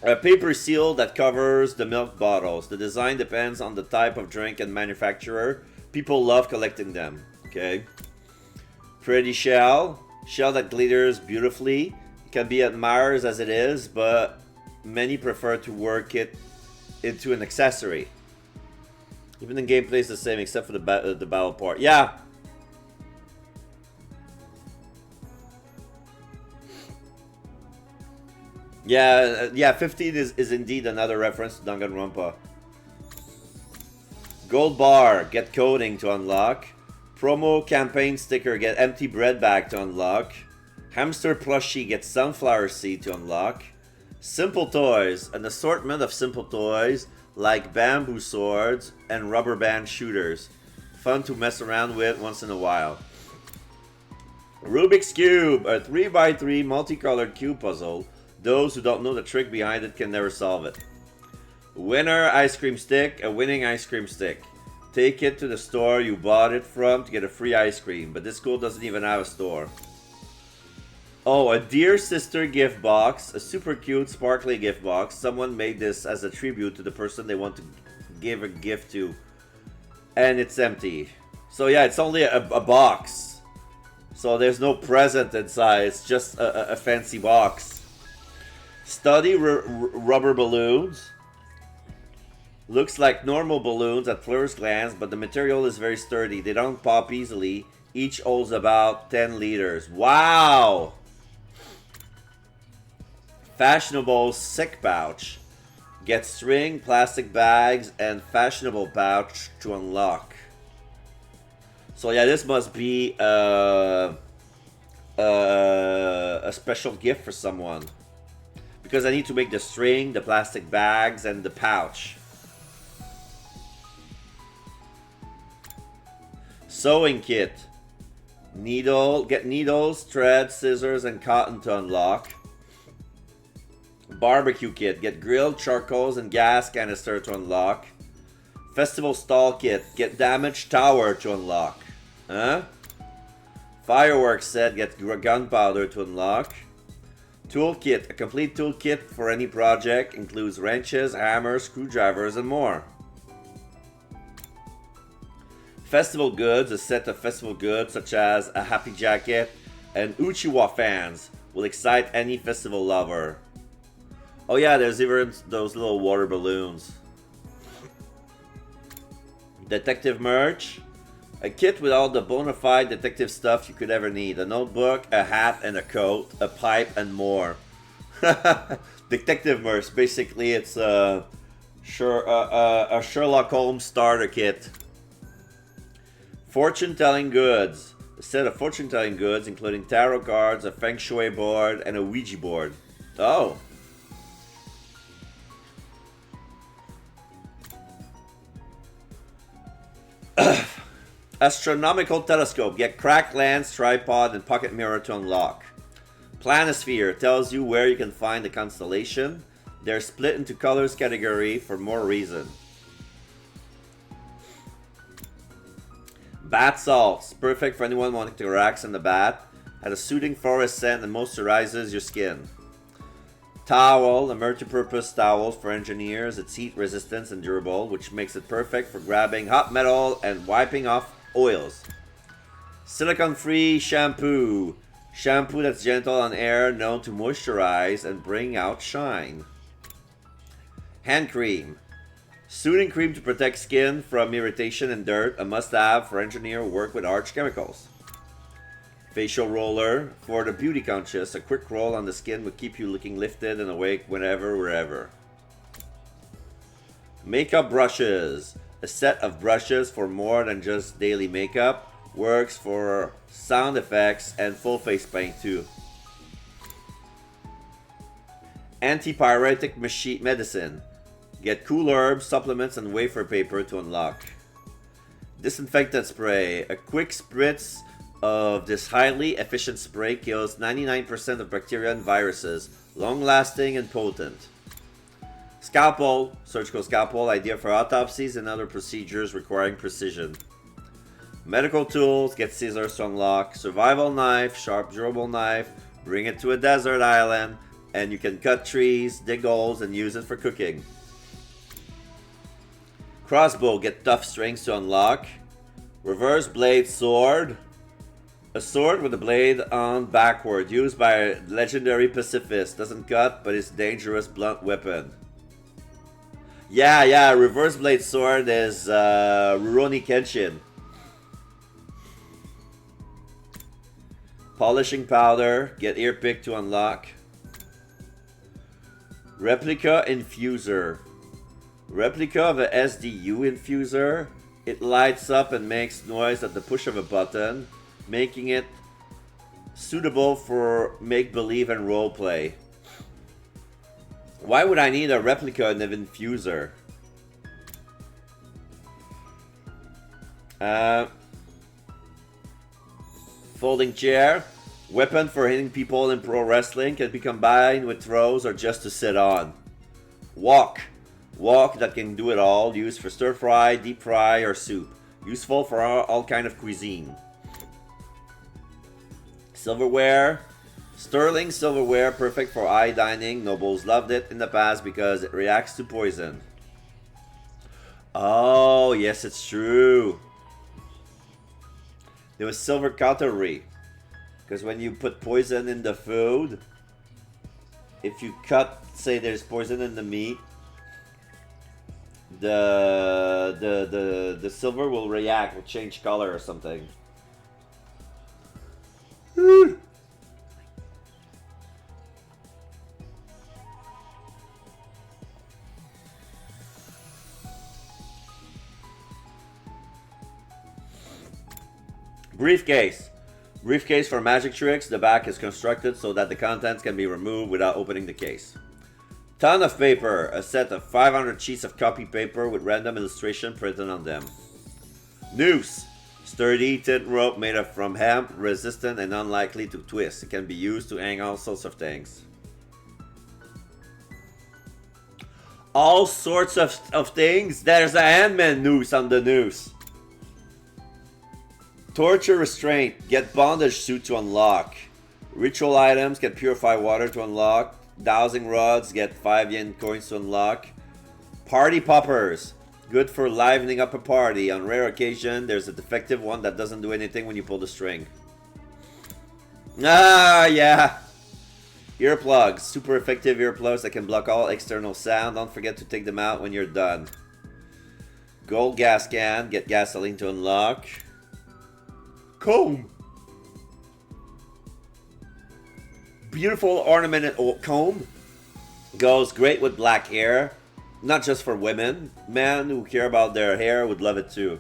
A paper seal that covers the milk bottles. The design depends on the type of drink and manufacturer. People love collecting them. Okay. Pretty shell. Shell that glitters beautifully. It can be admired as it is, but many prefer to work it into an accessory. Even the gameplay is the same except for the battle part. Yeah. Yeah, 15 is indeed another reference to Danganronpa. Gold bar, get coding to unlock. Promo campaign sticker, get empty bread bag to unlock. Hamster plushie, get sunflower seed to unlock. Simple toys, an assortment of simple toys like bamboo swords and rubber band shooters. Fun to mess around with once in a while. Rubik's Cube, a 3x3 multicolored cube puzzle. Those who don't know the trick behind it can never solve it. Winner ice cream stick, a winning ice cream stick. Take it to the store you bought it from to get a free ice cream, but this school doesn't even have a store. Oh, a Dear Sister gift box, a super cute sparkly gift box. Someone made this as a tribute to the person they want to give a gift to. And it's empty. So yeah, it's only a box. So there's no present inside, it's just a fancy box. Study rubber balloons. Looks like normal balloons at first glance, but the material is very sturdy. They don't pop easily. Each holds about 10 liters. Wow! Fashionable sick pouch. Get string, plastic bags, and fashionable pouch to unlock. So yeah, this must be a special gift for someone. Because I need to make the string, the plastic bags, and the pouch. Sewing kit. Get needles, thread, scissors, and cotton to unlock. Barbecue kit. Get grilled charcoals and gas canister to unlock. Festival stall kit. Get damaged tower to unlock. Huh? Fireworks set. Get gunpowder to unlock. Toolkit. A complete toolkit for any project. Includes wrenches, hammers, screwdrivers, and more. Festival goods, a set of festival goods such as a happy jacket and Uchiwa fans will excite any festival lover. Oh yeah, there's even those little water balloons. Detective merch. A kit with all the bona fide detective stuff you could ever need. A notebook, a hat and a coat, a pipe and more. Detective merch, basically it's a Sherlock Holmes starter kit. Fortune-telling goods. A set of fortune-telling goods including tarot cards, a feng shui board, and a Ouija board. Oh. Astronomical telescope. Get cracked lens, tripod, and pocket mirror to unlock. Planisphere tells you where you can find the constellation. They're split into colors category for more reason. Bath salts, perfect for anyone wanting to relax in the bath. Has a soothing forest scent and moisturizes your skin. Towel, a multi-purpose towel for engineers. It's heat resistant and durable, which makes it perfect for grabbing hot metal and wiping off oils. Silicone-free shampoo. Shampoo that's gentle on air, known to moisturize and bring out shine. Hand cream. Soothing cream to protect skin from irritation and dirt, a must-have for engineers who work with harsh chemicals. Facial roller. For the beauty conscious, a quick roll on the skin will keep you looking lifted and awake whenever, wherever. Makeup brushes. A set of brushes for more than just daily makeup. Works for sound effects and full face paint too. Antipyretic medicine. Get cool herbs, supplements, and wafer paper to unlock. Disinfectant spray. A quick spritz of this highly efficient spray kills 99% of bacteria and viruses, long-lasting and potent. Scalpel, surgical scalpel, idea for autopsies and other procedures requiring precision. Medical tools, get scissors to unlock. Survival knife, sharp durable knife, bring it to a desert island, and you can cut trees, dig holes, and use it for cooking. Crossbow, get tough strings to unlock. Reverse blade sword. A sword with a blade on backward, used by a legendary pacifist. Doesn't cut, but it's a dangerous blunt weapon. Yeah, reverse blade sword is Rurouni Kenshin. Polishing powder, get ear pick to unlock. Replica infuser. Replica of a SDU infuser. It lights up and makes noise at the push of a button, making it suitable for make-believe and roleplay. Why would I need a replica of an infuser? Folding chair. Weapon for hitting people in pro wrestling, can be combined with throws or just to sit on. Wok. Wok that can do it all. Used for stir fry, deep fry, or soup. Useful for all kind of cuisine. Silverware. Sterling silverware, perfect for eye dining. Nobles loved it in the past because it reacts to poison. Oh, yes, it's true. There was silver cutlery. Because when you put poison in the food, if you cut, say there's poison in the meat, the silver will react, will change color or something. Briefcase. Briefcase for magic tricks. The back is constructed so that the contents can be removed without opening the case. Ton of paper. A set of 500 sheets of copy paper with random illustration printed on them. Noose. Sturdy, thin rope made from hemp, resistant and unlikely to twist. It can be used to hang all sorts of things. All sorts of things? There's a handman noose on the noose. Torture restraint. Get bondage suit to unlock. Ritual items. Get purify water to unlock. Dowsing rods. Get 5 yen coins to unlock. Party poppers. Good for livening up a party. On rare occasion, there's a defective one that doesn't do anything when you pull the string. Ah, yeah. Earplugs. Super effective earplugs that can block all external sound. Don't forget to take them out when you're done. Gold gas can. Get gasoline to unlock. Comb. Beautiful ornamented comb. Goes great with black hair. Not just for women. Men who care about their hair would love it too.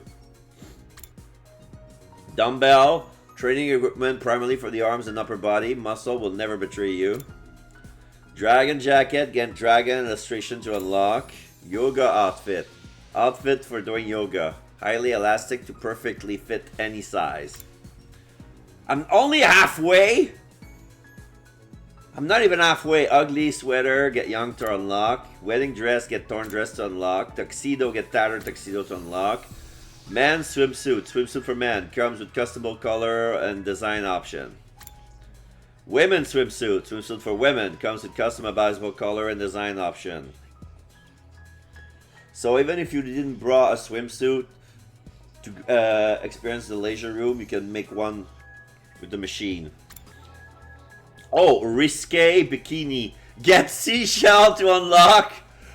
Dumbbell. Training equipment primarily for the arms and upper body. Muscle will never betray you. Dragon jacket. Get dragon illustration to unlock. Yoga outfit. Outfit for doing yoga. Highly elastic to perfectly fit any size. I'm only halfway. I'm not even halfway. Ugly sweater, get young to unlock. Wedding dress, get torn dress to unlock. Tuxedo, get tattered tuxedo to unlock. Men's swimsuit, swimsuit for men. Comes with customable color and design option. Women's swimsuit. Swimsuit for women. Comes with customizable color and design option. So even if you didn't brought a swimsuit to experience the leisure room, you can make one with the machine. Oh, risque bikini. Get seashell to unlock.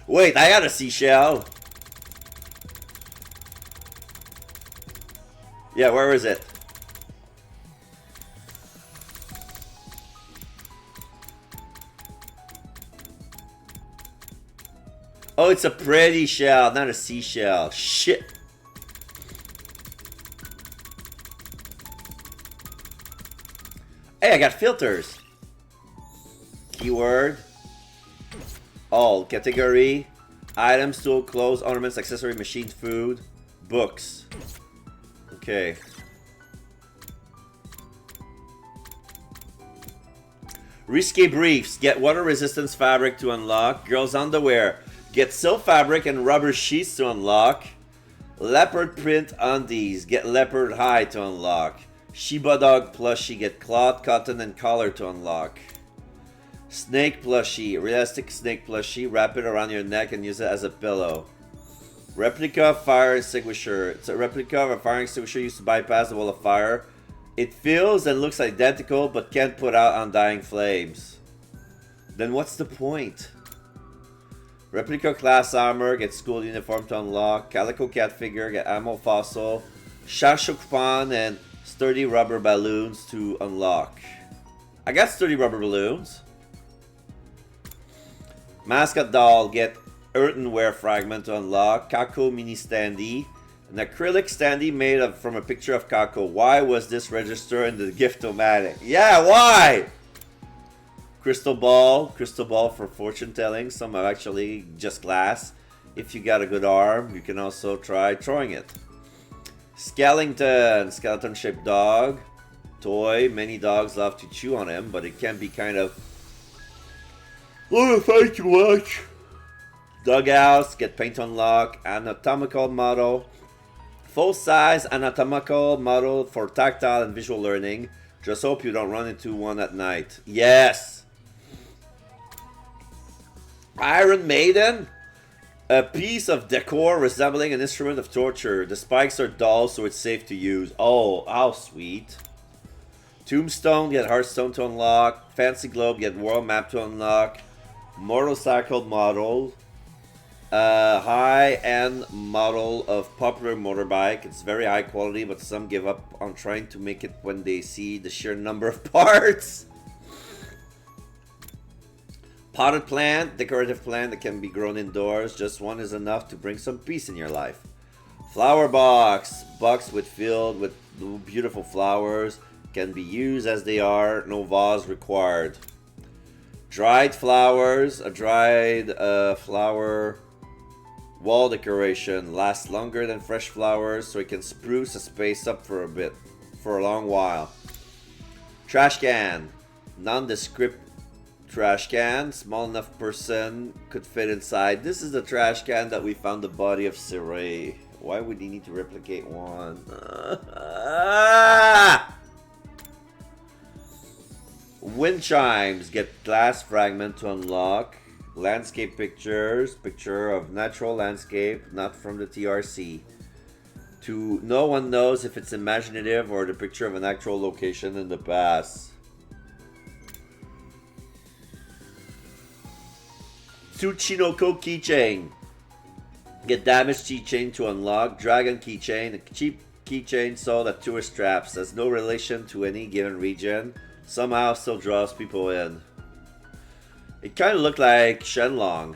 Wait, I got a seashell. Yeah, where is it? Oh, it's a pretty shell, not a seashell. Shit. Hey, I got filters. Keyword. All. Category. Items, tool, clothes, ornaments, accessory, machine, food, books. Okay. Risque briefs. Get water resistance fabric to unlock. Girls underwear. Get silk fabric and rubber sheets to unlock. Leopard print undies. Get leopard hide to unlock. Shiba dog plushie. Get cloth, cotton, and collar to unlock. Snake plushie. Realistic snake plushie. Wrap it around your neck and use it as a pillow. Replica fire extinguisher. It's a replica of a fire extinguisher used to bypass the wall of fire. It feels and looks identical but can't put out undying flames. Then what's the point? Replica class armor, get school uniform to unlock. Calico cat figure, get ammo fossil. Shashukupan and sturdy rubber balloons to unlock. I got sturdy rubber balloons. Mascot doll, get earthenware fragment to unlock. Kako mini standee. An acrylic standee made from a picture of Kako. Why was this registered in the gift-o-matic? Yeah, why? Crystal ball for fortune telling. Some are actually just glass. If you got a good arm, you can also try throwing it. Skeleton shaped dog. Toy, many dogs love to chew on him, but it can be kind of... Oh, thank you much. Dughouse, get paint unlock. Anatomical model. Full-size anatomical model for tactile and visual learning. Just hope you don't run into one at night. Yes! Iron Maiden. A piece of decor resembling an instrument of torture. The spikes are dull, so it's safe to use. Oh, how sweet. Tombstone, get Hearthstone to unlock. Fancy Globe, get World Map to unlock. Motorcycle model. High-end model of popular motorbike. It's very high quality, but some give up on trying to make it when they see the sheer number of parts. Potted plant, decorative plant that can be grown indoors. Just one is enough to bring some peace in your life. Flower box, filled with beautiful flowers. Can be used as they are, no vase required. Dried flowers, a dried flower wall decoration lasts longer than fresh flowers, so it can spruce a space up for a long while. Trash can, nondescript trash can, small enough person could fit inside. This is the trash can that we found the body of Siray. Why would he need to replicate one? Wind chimes, get glass fragment to unlock. Landscape pictures, picture of natural landscape, not from the TRC. No one knows if it's imaginative or the picture of an actual location in the past. Tsuchinoko keychain. Get damaged keychain to unlock. Dragon keychain, a cheap keychain sold at tourist traps. Has no relation to any given region. Somehow still draws people in. It kind of looked like Shenlong.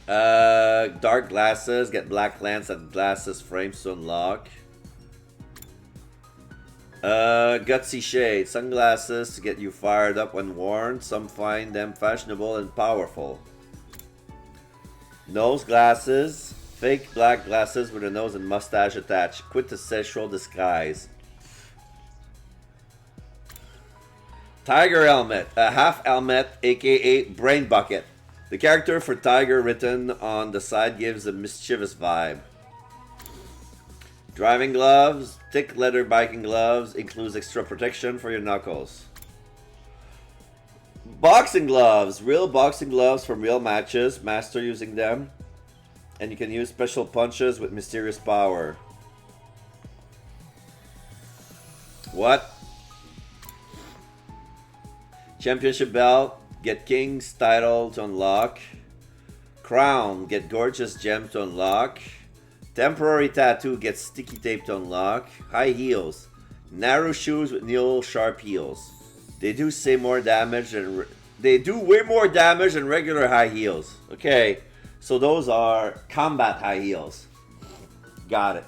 Dark glasses, get black lens and glasses frames to unlock. Gutsy shade, sunglasses to get you fired up when worn. Some find them fashionable and powerful. Nose glasses, fake black glasses with a nose and mustache attached. Quintessential disguise. Tiger helmet, a half helmet, aka brain bucket. The character for Tiger written on the side gives a mischievous vibe. Driving gloves, thick leather biking gloves, includes extra protection for your knuckles. Boxing gloves, real boxing gloves from real matches, master using them. And you can use special punches with mysterious power. What? Championship belt, get king's title to unlock. Crown, get gorgeous gem to unlock. Temporary tattoo, get sticky tape to unlock. High heels, narrow shoes with needle sharp heels. They do way more damage than regular high heels. Okay, so those are combat high heels. Got it.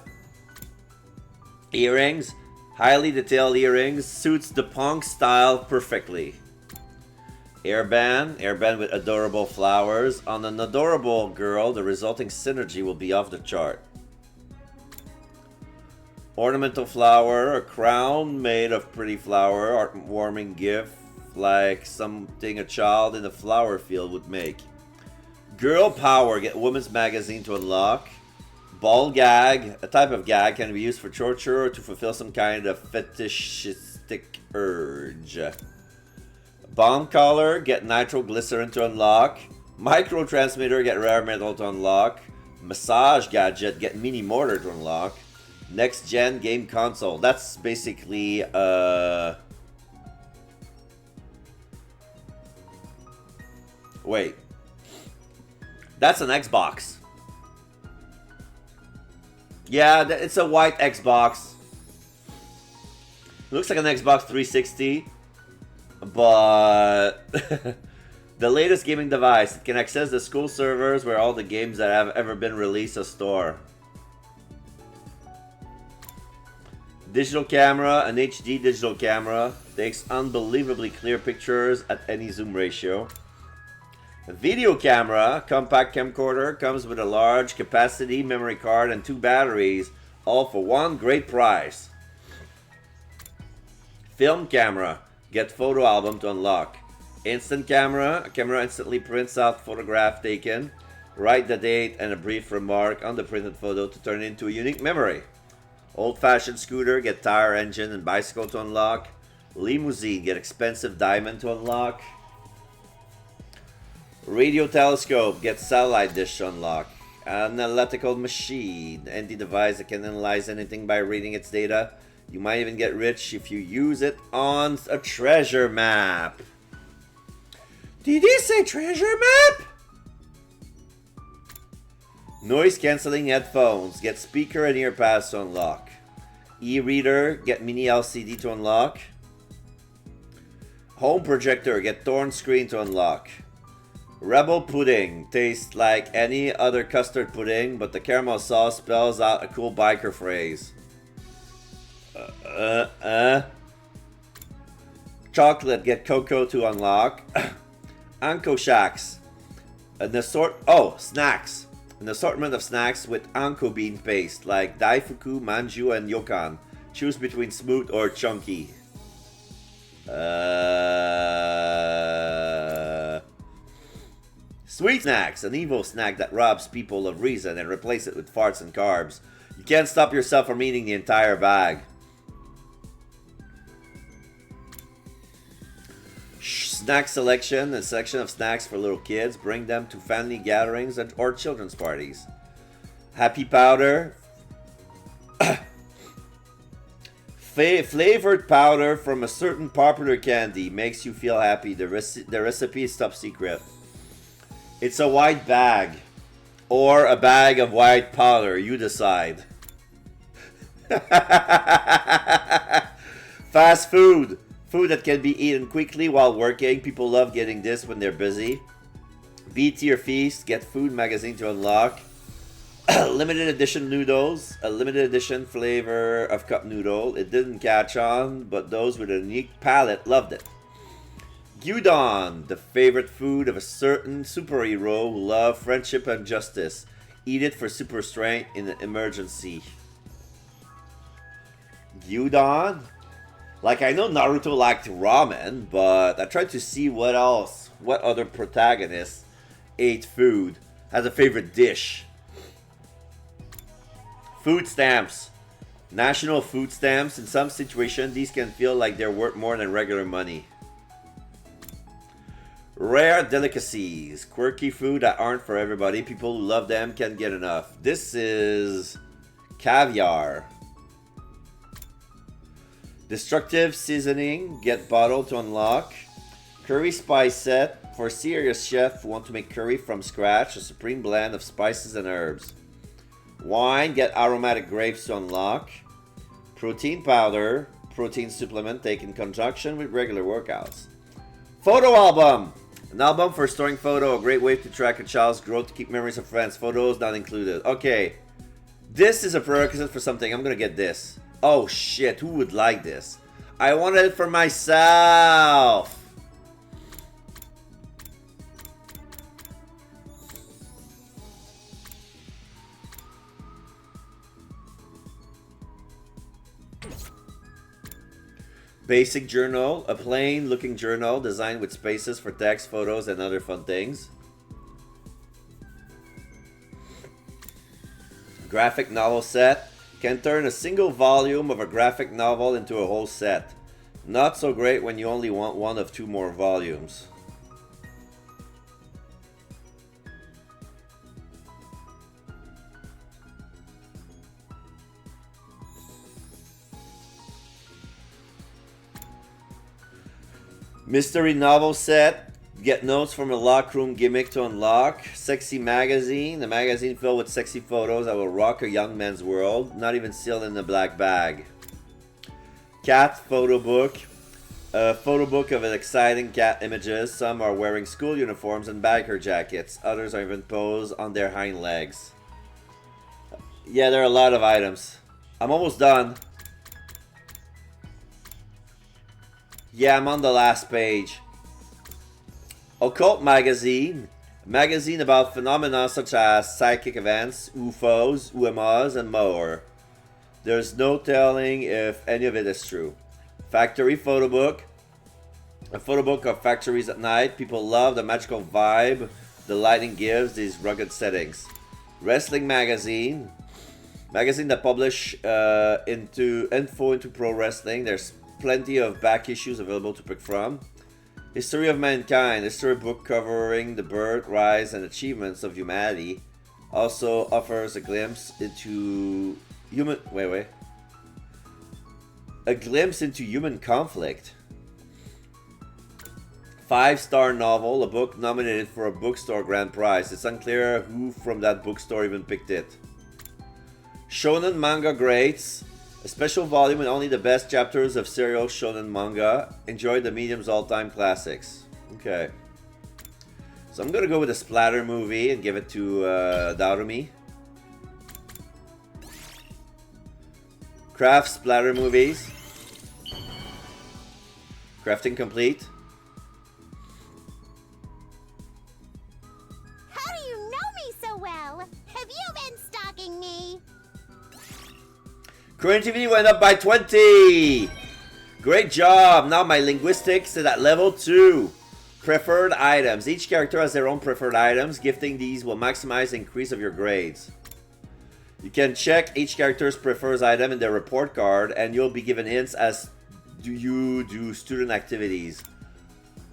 Earrings, highly detailed earrings, suits the punk style perfectly. Airband with adorable flowers. On an adorable girl, the resulting synergy will be off the chart. Ornamental flower, a crown made of pretty flower, heartwarming gift, like something a child in a flower field would make. Girl power, get women's magazine to unlock. Ball gag, a type of gag, can be used for torture or to fulfill some kind of fetishistic urge. Bomb collar, get nitroglycerin to unlock. Micro transmitter, get rare metal to unlock. Massage gadget, get mini mortar to unlock. Next gen game console, that's basically wait, that's an Xbox. Yeah, it's a white Xbox. Looks like an Xbox 360, but the latest gaming device. It can access the school servers where all the games that have ever been released are stored. Digital camera, an HD digital camera, takes unbelievably clear pictures at any zoom ratio. A video camera, compact camcorder, comes with a large capacity memory card and 2 batteries, all for one great price. Film camera, get photo album to unlock. Instant camera, a camera instantly prints out photograph taken. Write the date and a brief remark on the printed photo to turn it into a unique memory. Old-fashioned scooter, get tire, engine, and bicycle to unlock. Limousine, get expensive diamond to unlock. Radio telescope, get satellite dish to unlock. Analytical machine, any device that can analyze anything by reading its data. You might even get rich if you use it on a treasure map. Did he say treasure map? Noise cancelling headphones, get speaker and ear pads to unlock. E-reader, get mini LCD to unlock. Home projector, get torn screen to unlock. Rebel pudding, tastes like any other custard pudding, but the caramel sauce spells out a cool biker phrase. Chocolate, get cocoa to unlock. Anko Shacks, snacks. An assortment of snacks with anko bean paste, like Daifuku, Manju, and Yokan. Choose between smooth or chunky. Sweet snacks, an evil snack that robs people of reason and replace it with farts and carbs. You can't stop yourself from eating the entire bag. Snack selection, a selection of snacks for little kids. Bring them to family gatherings or children's parties. Happy powder. Flavored powder from a certain popular candy makes you feel happy. The recipe is top secret. It's a white bag. Or a bag of white powder. You decide. Fast food. Food that can be eaten quickly while working. People love getting this when they're busy. B-tier feast. Get food magazine to unlock. Limited edition noodles. A limited edition flavor of cup noodle. It didn't catch on, but those with a unique palate loved it. Gyudon. The favorite food of a certain superhero who love friendship and justice. Eat it for super strength in an emergency. Gyudon? Like, I know Naruto liked ramen, but I tried to see what other protagonists ate food as a favorite dish. Food stamps. National food stamps. In some situations, these can feel like they're worth more than regular money. Rare delicacies. Quirky food that aren't for everybody. People who love them can't get enough. This is caviar. Destructive seasoning. Get bottle to unlock. Curry spice set. For serious chefs who want to make curry from scratch. A supreme blend of spices and herbs. Wine. Get aromatic grapes to unlock. Protein powder. Protein supplement taken in conjunction with regular workouts. Photo album. An album for storing photo, a great way to track a child's growth to keep memories of friends. Photos not included. Okay. This is a prerequisite for something. I'm gonna get this. Oh shit, who would like this? I wanted it for myself. Basic journal, a plain looking journal designed with spaces for text, photos, and other fun things. Graphic novel set, can turn a single volume of a graphic novel into a whole set. Not so great when you only want one of 2 more volumes. Mystery novel set. Get notes from a lock room gimmick to unlock. Sexy magazine. A magazine filled with sexy photos that will rock a young man's world. Not even sealed in a black bag. Cat photo book. A photo book of exciting cat images. Some are wearing school uniforms and biker jackets. Others are even posed on their hind legs. Yeah, there are a lot of items. I'm almost done. Yeah, I'm on the last page. Occult magazine. A magazine about phenomena such as psychic events, UFOs, UMAs, and more. There's no telling if any of it is true. Factory photo book. A photo book of factories at night. People love the magical vibe the lighting gives these rugged settings. Wrestling magazine. Magazine that publish info into pro wrestling. There's plenty of back issues available to pick from. History of Mankind, a storybook covering the birth, rise, and achievements of humanity. Also offers a glimpse into a glimpse into human conflict. 5-star novel, a book nominated for a bookstore grand prize. It's unclear who from that bookstore even picked it. Shonen manga greats. A special volume with only the best chapters of serial shonen manga. Enjoy the medium's all-time classics. Okay. So I'm gonna go with a splatter movie and give it to Darumi. Craft splatter movies. Crafting complete. How do you know me so well? Have you been stalking me? Creativity went up by 20! Great job! Now my linguistics is at level 2. Preferred items. Each character has their own preferred items. Gifting these will maximize the increase of your grades. You can check each character's preferred item in their report card and you'll be given hints as you do student activities.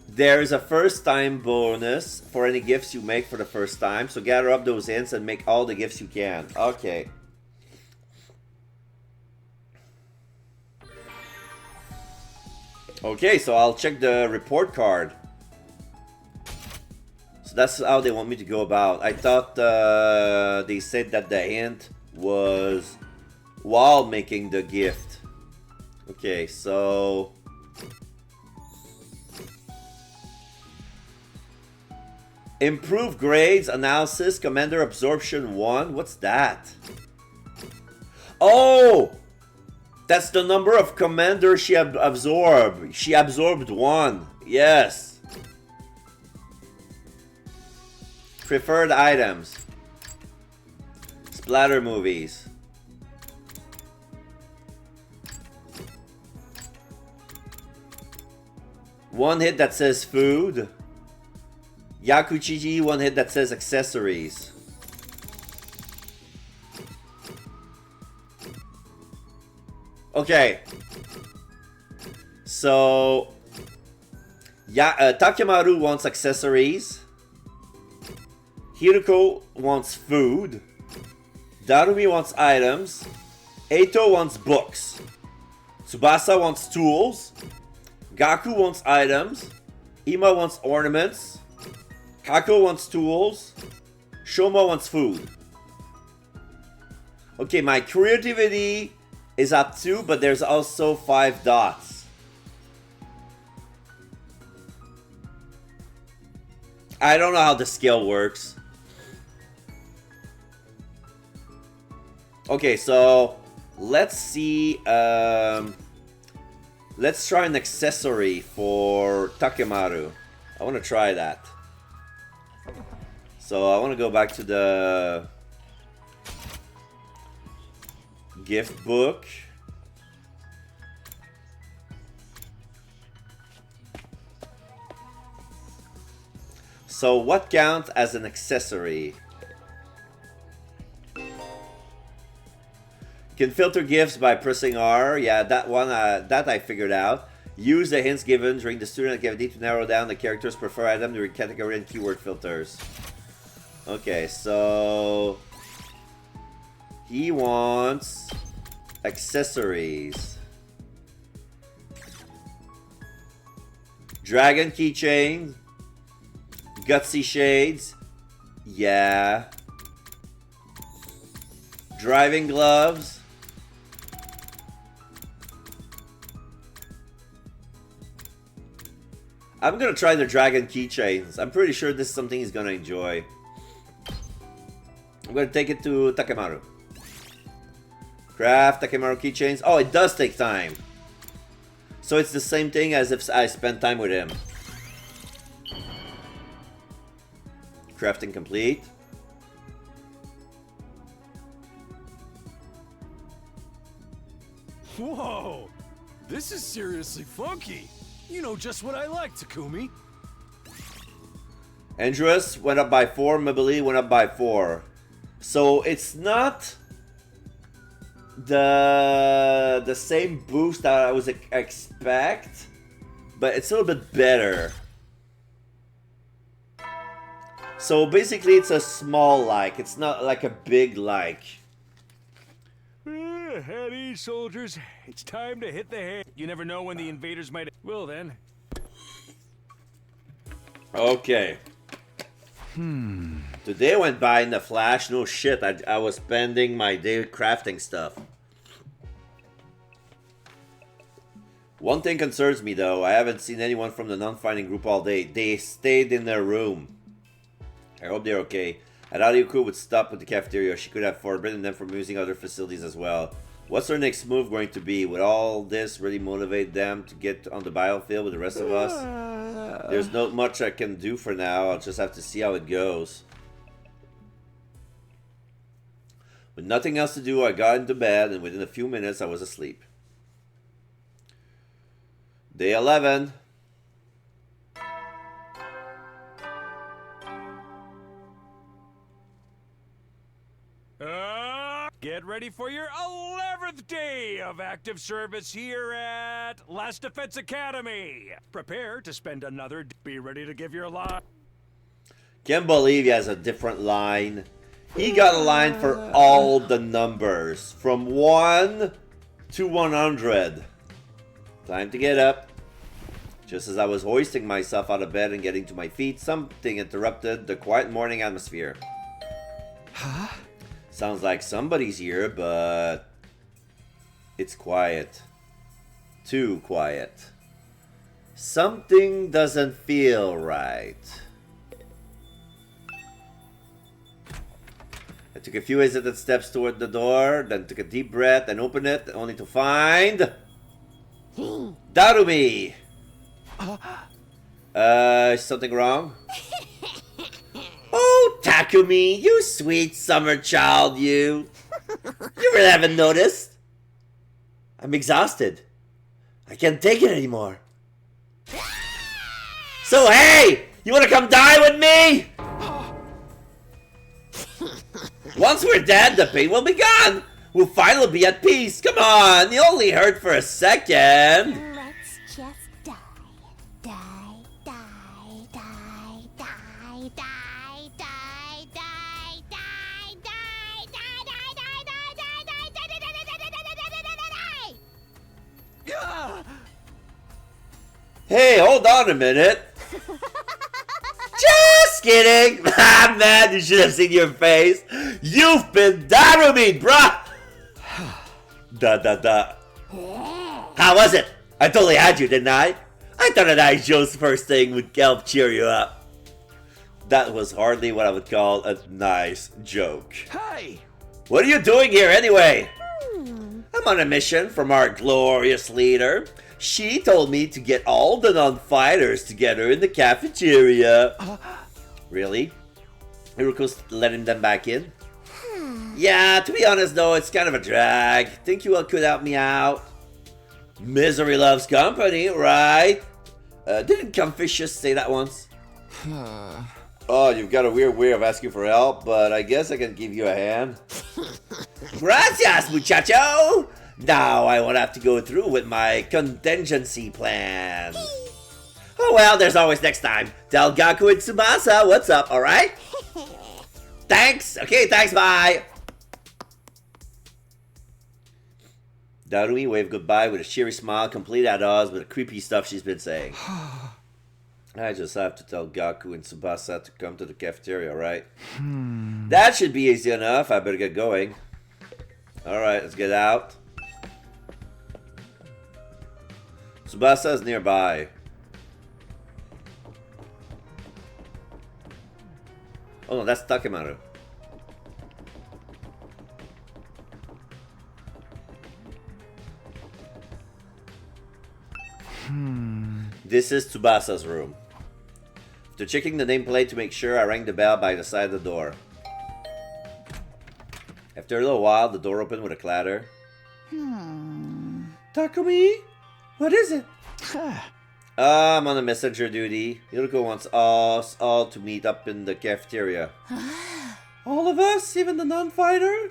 There is a first time bonus for any gifts you make for the first time, so gather up those hints and make all the gifts you can. Okay. Okay, so I'll check the report card. So that's how they want me to go about. I thought they said that the hint was while making the gift. Okay, so... Improve grades, analysis, commander absorption 1. What's that? Oh! That's the number of commanders she absorbed. She absorbed 1. Yes. Preferred items. Splatter movies. One hit that says food. Yakuchiji, one hit that says accessories. Okay. So, yeah, Takemaru wants accessories. Hiruko wants food. Darumi wants items. Eito wants books. Tsubasa wants tools. Gaku wants items. Ima wants ornaments. Kako wants tools. Shoma wants food. Okay, my creativity is at 2, but there's also 5 dots. I don't know how the scale works. Okay, so let's see. Let's try an accessory for Takemaru. I want to try that. So I want to go back to the gift book. So what counts as an accessory? Can filter gifts by pressing R. Yeah, that one, that I figured out. Use the hints given during the student activity to narrow down the character's preferred item during category and keyword filters. Okay, so he wants accessories. Dragon keychain. Gutsy shades. Yeah. Driving gloves. I'm gonna try the dragon keychains. I'm pretty sure this is something he's gonna enjoy. I'm gonna take it to Takemaru. Craft Takemaru keychains. Oh, it does take time. So it's the same thing as if I spent time with him. Crafting complete. Whoa! This is seriously funky. You know just what I like, Takumi. Andrus went up by 4. Mabili went up by 4. So it's not the same boost that I was expect, but it's a little bit better. So basically it's a small like. It's not like a big like. At ease, soldiers. It's time to hit the hay. You never know when the invaders might... Well, then. Okay. Today went by in the flash. No shit. I was spending my day crafting stuff. One thing concerns me though. I haven't seen anyone from the non-fighting group all day. They stayed in their room. I hope they're okay. I thought Yuko would stop at the cafeteria. She could have forbidden them from using other facilities as well. What's their next move going to be? Would all this really motivate them to get on the battlefield with the rest of us? There's not much I can do for now. I'll just have to see how it goes. With nothing else to do, I got into bed, and within a few minutes, I was asleep. Day 11. Get ready for your 11th day of active service here at Last Defense Academy. Prepare to spend another day. Be ready to give your line. Can't believe he has a different line. He got a line for all the numbers, from 1 to 100. Time to get up. Just as I was hoisting myself out of bed and getting to my feet, something interrupted the quiet morning atmosphere. Huh? Sounds like somebody's here, but it's quiet. Too quiet. Something doesn't feel right. I took a few hesitant steps toward the door, then took a deep breath and opened it, only to find... Darumi! Is something wrong? Oh, Takumi, you sweet summer child, you. You really haven't noticed. I'm exhausted. I can't take it anymore. So, hey, you want to come die with me? Once we're dead, the pain will be gone. we'll finally be at peace. Come on, you only hurt for a second. Let's just die. Die, die, die, die, die, die, die, die, die, die, die, die, die, die, die. Hey, hold on a minute. Just kidding. Man, you should have seen your face. You've been Darumi, bruh. Da. How was it? I totally had you, didn't I? I thought a nice Joe's first thing would help cheer you up. That was hardly what I would call a nice joke. Hey! What are you doing here anyway? I'm on a mission from our glorious leader. She told me to get all the non-fighters together in the cafeteria. Really? Hiruko's letting them back in? Yeah, to be honest though, it's kind of a drag. Think you all could help me out? Misery loves company, right? Didn't Confucius say that once? Oh, you've got a weird way of asking for help, but I guess I can give you a hand. Gracias, muchacho! Now I won't have to go through with my contingency plan. Oh well, there's always next time. Tell Gaku and Tsubasa what's up, alright? Thanks! Okay, thanks, bye! Darumi waved goodbye with a cheery smile, complete at odds with the creepy stuff she's been saying. I just have to tell Gaku and Tsubasa to come to the cafeteria, right? That should be easy enough. I better get going. Alright, let's get out. Tsubasa is nearby. Oh no, that's Takemaru. This is Tsubasa's room. After checking the nameplate to make sure, I rang the bell by the side of the door. After a little while, the door opened with a clatter. Takumi? What is it? I'm on a messenger duty. Hiruko wants us all to meet up in the cafeteria. All of us? Even the non-fighter?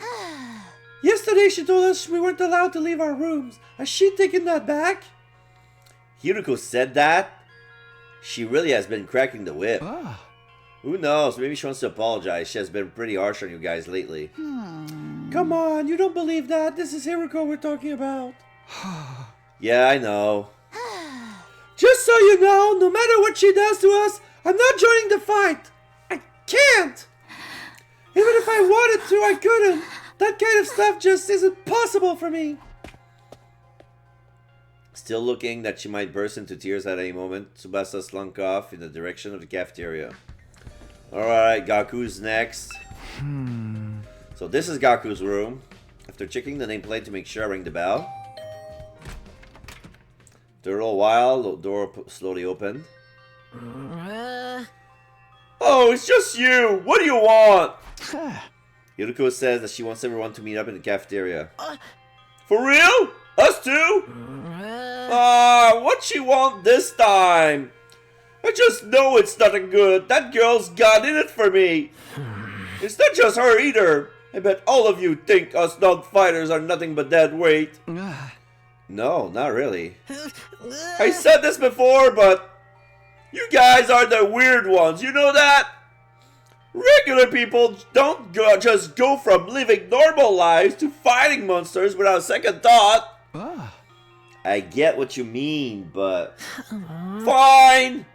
Yesterday she told us we weren't allowed to leave our rooms. Has she taken that back? Hiruko said that? She really has been cracking the whip. Who knows? Maybe she wants to apologize. She has been pretty harsh on you guys lately. Come on, you don't believe that. This is Hiruko we're talking about. Yeah, I know. Just so you know, no matter what she does to us, I'm not joining the fight. I can't. Even if I wanted to, I couldn't. That kind of stuff just isn't possible for me. Still looking that she might burst into tears at any moment, Tsubasa slunk off in the direction of the cafeteria. Alright, Gaku's next. So this is Gaku's room. After checking the nameplate to make sure, I rang the bell. After a little while, the door slowly opened. Oh, it's just you! What do you want? Hiruko says that she wants everyone to meet up in the cafeteria. For real? Us too? What she want this time? I just know it's nothing good. That girl's got in it for me. It's not just her either. I bet all of you think us non-fighters are nothing but dead weight. No, not really. I said this before, but you guys are the weird ones. You know that? Regular people don't just go from living normal lives to fighting monsters without a second thought. I get what you mean, but... Fine!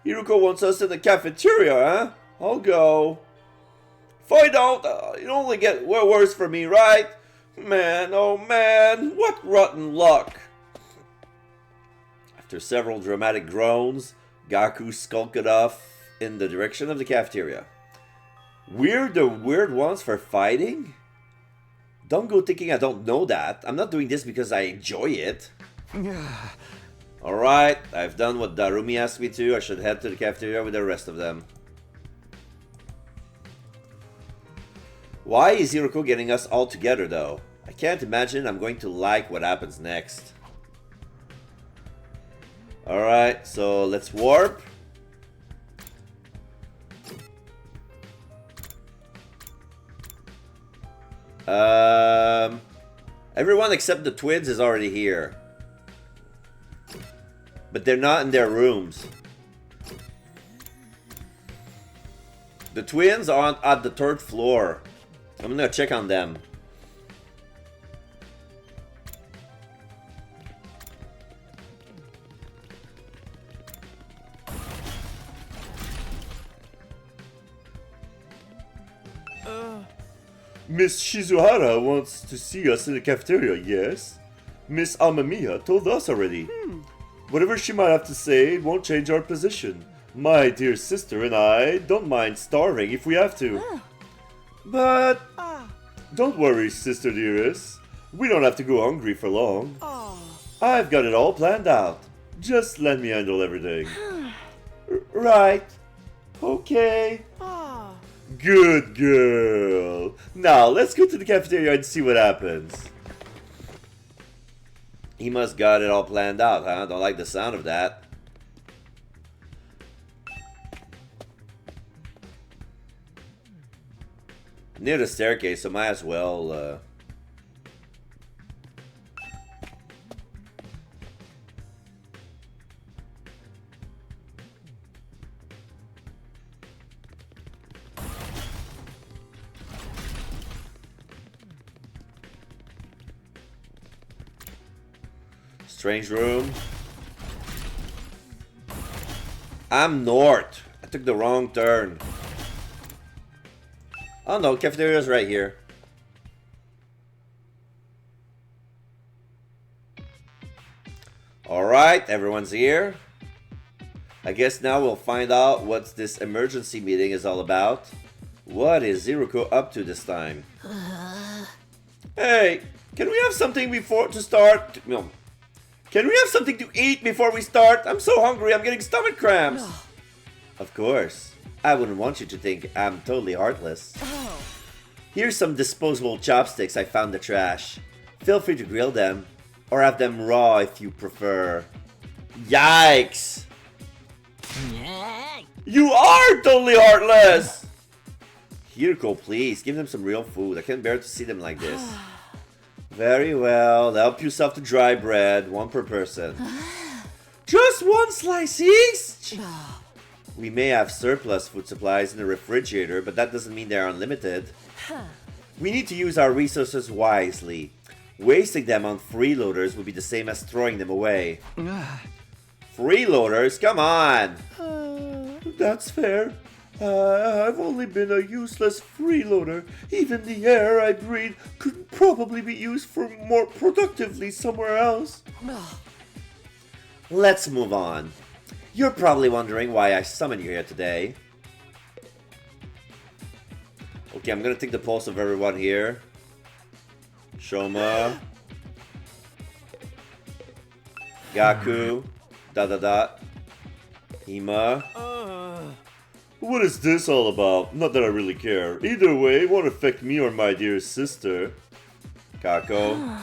Hiruko wants us in the cafeteria, huh? I'll go. If I don't, it'll only get worse for me, right? Man, oh man, what rotten luck. After several dramatic groans, Gaku skulked off in the direction of the cafeteria. We're the weird ones for fighting? Don't go thinking I don't know that. I'm not doing this because I enjoy it. Alright, I've done what Darumi asked me to. I should head to the cafeteria with the rest of them. Why is Hiruko getting us all together though? I can't imagine I'm going to like what happens next. Alright, so let's warp. Everyone except the twins is already here. But they're not in their rooms. The twins aren't at the 3rd floor. I'm gonna check on them. Miss Shizuhara wants to see us in the cafeteria, yes? Miss Amamiya told us already. Whatever she might have to say won't change our position. My dear sister and I don't mind starving if we have to. But don't worry, sister dearest. We don't have to go hungry for long. I've got it all planned out. Just let me handle everything. Right. Okay. Good girl. Now, let's go to the cafeteria and see what happens. He must got it all planned out, huh? Don't like the sound of that. Near the staircase, so might as well, Strange room. I'm north. I took the wrong turn. Oh no, cafeteria's right here. Alright, everyone's here. I guess now we'll find out what this emergency meeting is all about. What is Zeruko up to this time? Hey, can we have something before to start? No. Can we have something to eat before we start? I'm so hungry, I'm getting stomach cramps. Of course. I wouldn't want you to think I'm totally heartless. Here's some disposable chopsticks I found in the trash. Feel free to grill them, or have them raw if you prefer. Yikes! You are totally heartless! Hiroko, please, give them some real food. I can't bear to see them like this. Very well, help yourself to dry bread, 1 per person. Just 1 slice each? We may have surplus food supplies in the refrigerator, but that doesn't mean they're unlimited. We need to use our resources wisely. Wasting them on freeloaders would be the same as throwing them away. Freeloaders? Come on! That's fair. I've only been a useless freeloader. Even the air I breathe could probably be used for more productively somewhere else. Let's move on. You're probably wondering why I summoned you here today. Okay, I'm gonna take the pulse of everyone here. Shoma. Gaku. Hima. What is this all about? Not that I really care. Either way, it won't affect me or my dear sister. Kako.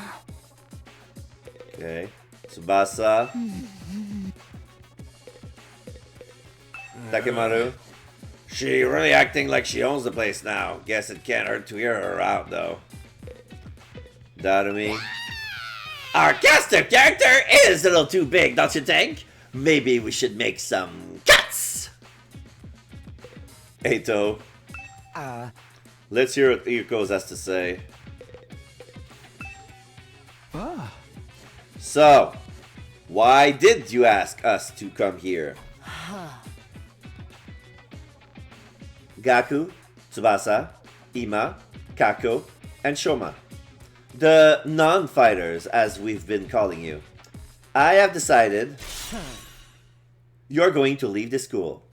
Okay. Tsubasa. Takemaru. She really acting like she owns the place now. Guess it can't hurt to hear her out though. Darumi. Our caster character is a little too big, don't you think? Maybe we should make some cuts. Eito. Let's hear what Hiroko has to say. So, why did you ask us to come here? Gaku, Tsubasa, Ima, Kako, and Shoma. The non-fighters, as we've been calling you. I have decided you're going to leave the school.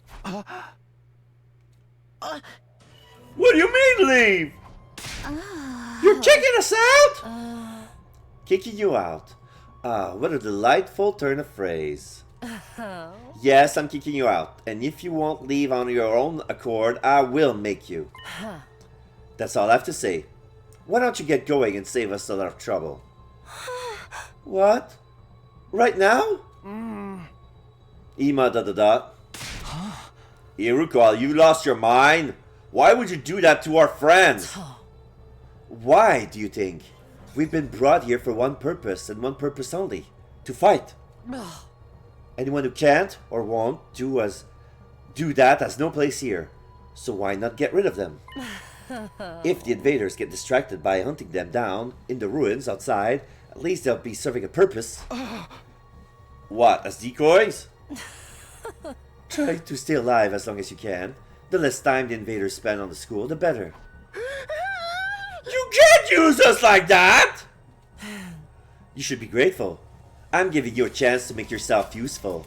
What do you mean, leave? You're kicking us out? Kicking you out. Ah, what a delightful turn of phrase. Yes, I'm kicking you out. And if you won't leave on your own accord, I will make you. That's all I have to say. Why don't you get going and save us a lot of trouble? What? Right now? Ima ... Iruko, you lost your mind? Why would you do that to our friends? Why, do you think? We've been brought here for one purpose and one purpose only. To fight. Anyone who can't or won't do that has no place here. So why not get rid of them? If the invaders get distracted by hunting them down in the ruins outside, at least they'll be serving a purpose. What, as decoys? Try to stay alive as long as you can. The less time the invaders spend on the school, the better. You can't use us like that! You should be grateful. I'm giving you a chance to make yourself useful.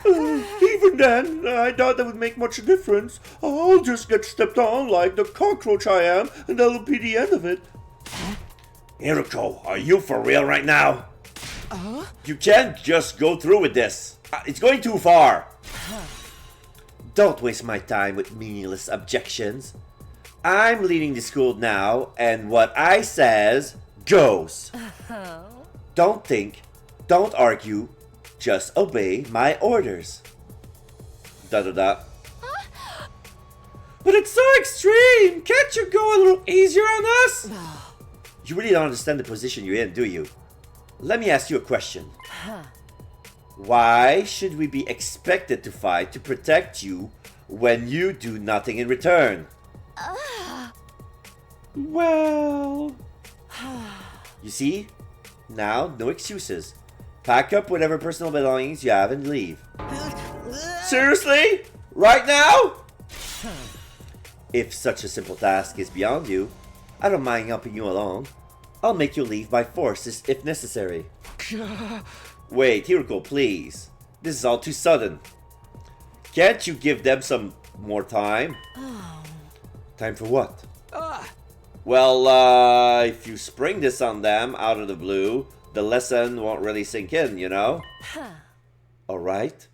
Even then, I doubt that would make much difference. I'll just get stepped on like the cockroach I am, and that'll be the end of it. Hiroko, are you for real right now? You can't just go through with this. It's going too far. Don't waste my time with meaningless objections. I'm leading the school now, and what I says goes. Don't think, don't argue, just obey my orders. Da. But it's so extreme! Can't you go a little easier on us? You really don't understand the position you're in, do you? Let me ask you a question. Why should we be expected to fight to protect you when you do nothing in return? Well... You see? Now, no excuses. Pack up whatever personal belongings you have and leave. Seriously? Right now? If such a simple task is beyond you, I don't mind helping you along. I'll make you leave by force if necessary. Wait, Hiroko, please. This is all too sudden. Can't you give them some more time? Time for what? Well, if you spring this on them out of the blue, the lesson won't really sink in, you know? Alright.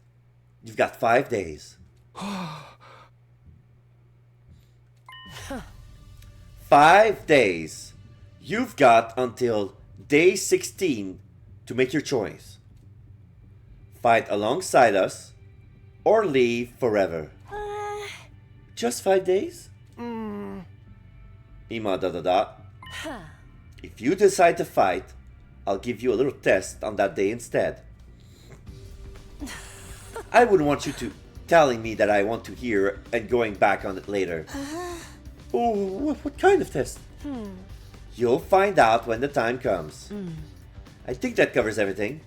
You've got 5 days. 5 days. You've got until day 16 to make your choice. Fight alongside us, or leave forever. Just 5 days? Ima ... If you decide to fight, I'll give you a little test on that day instead. I wouldn't want you to telling me that I want to hear and going back on it later. Oh, what kind of test? You'll find out when the time comes. I think that covers everything.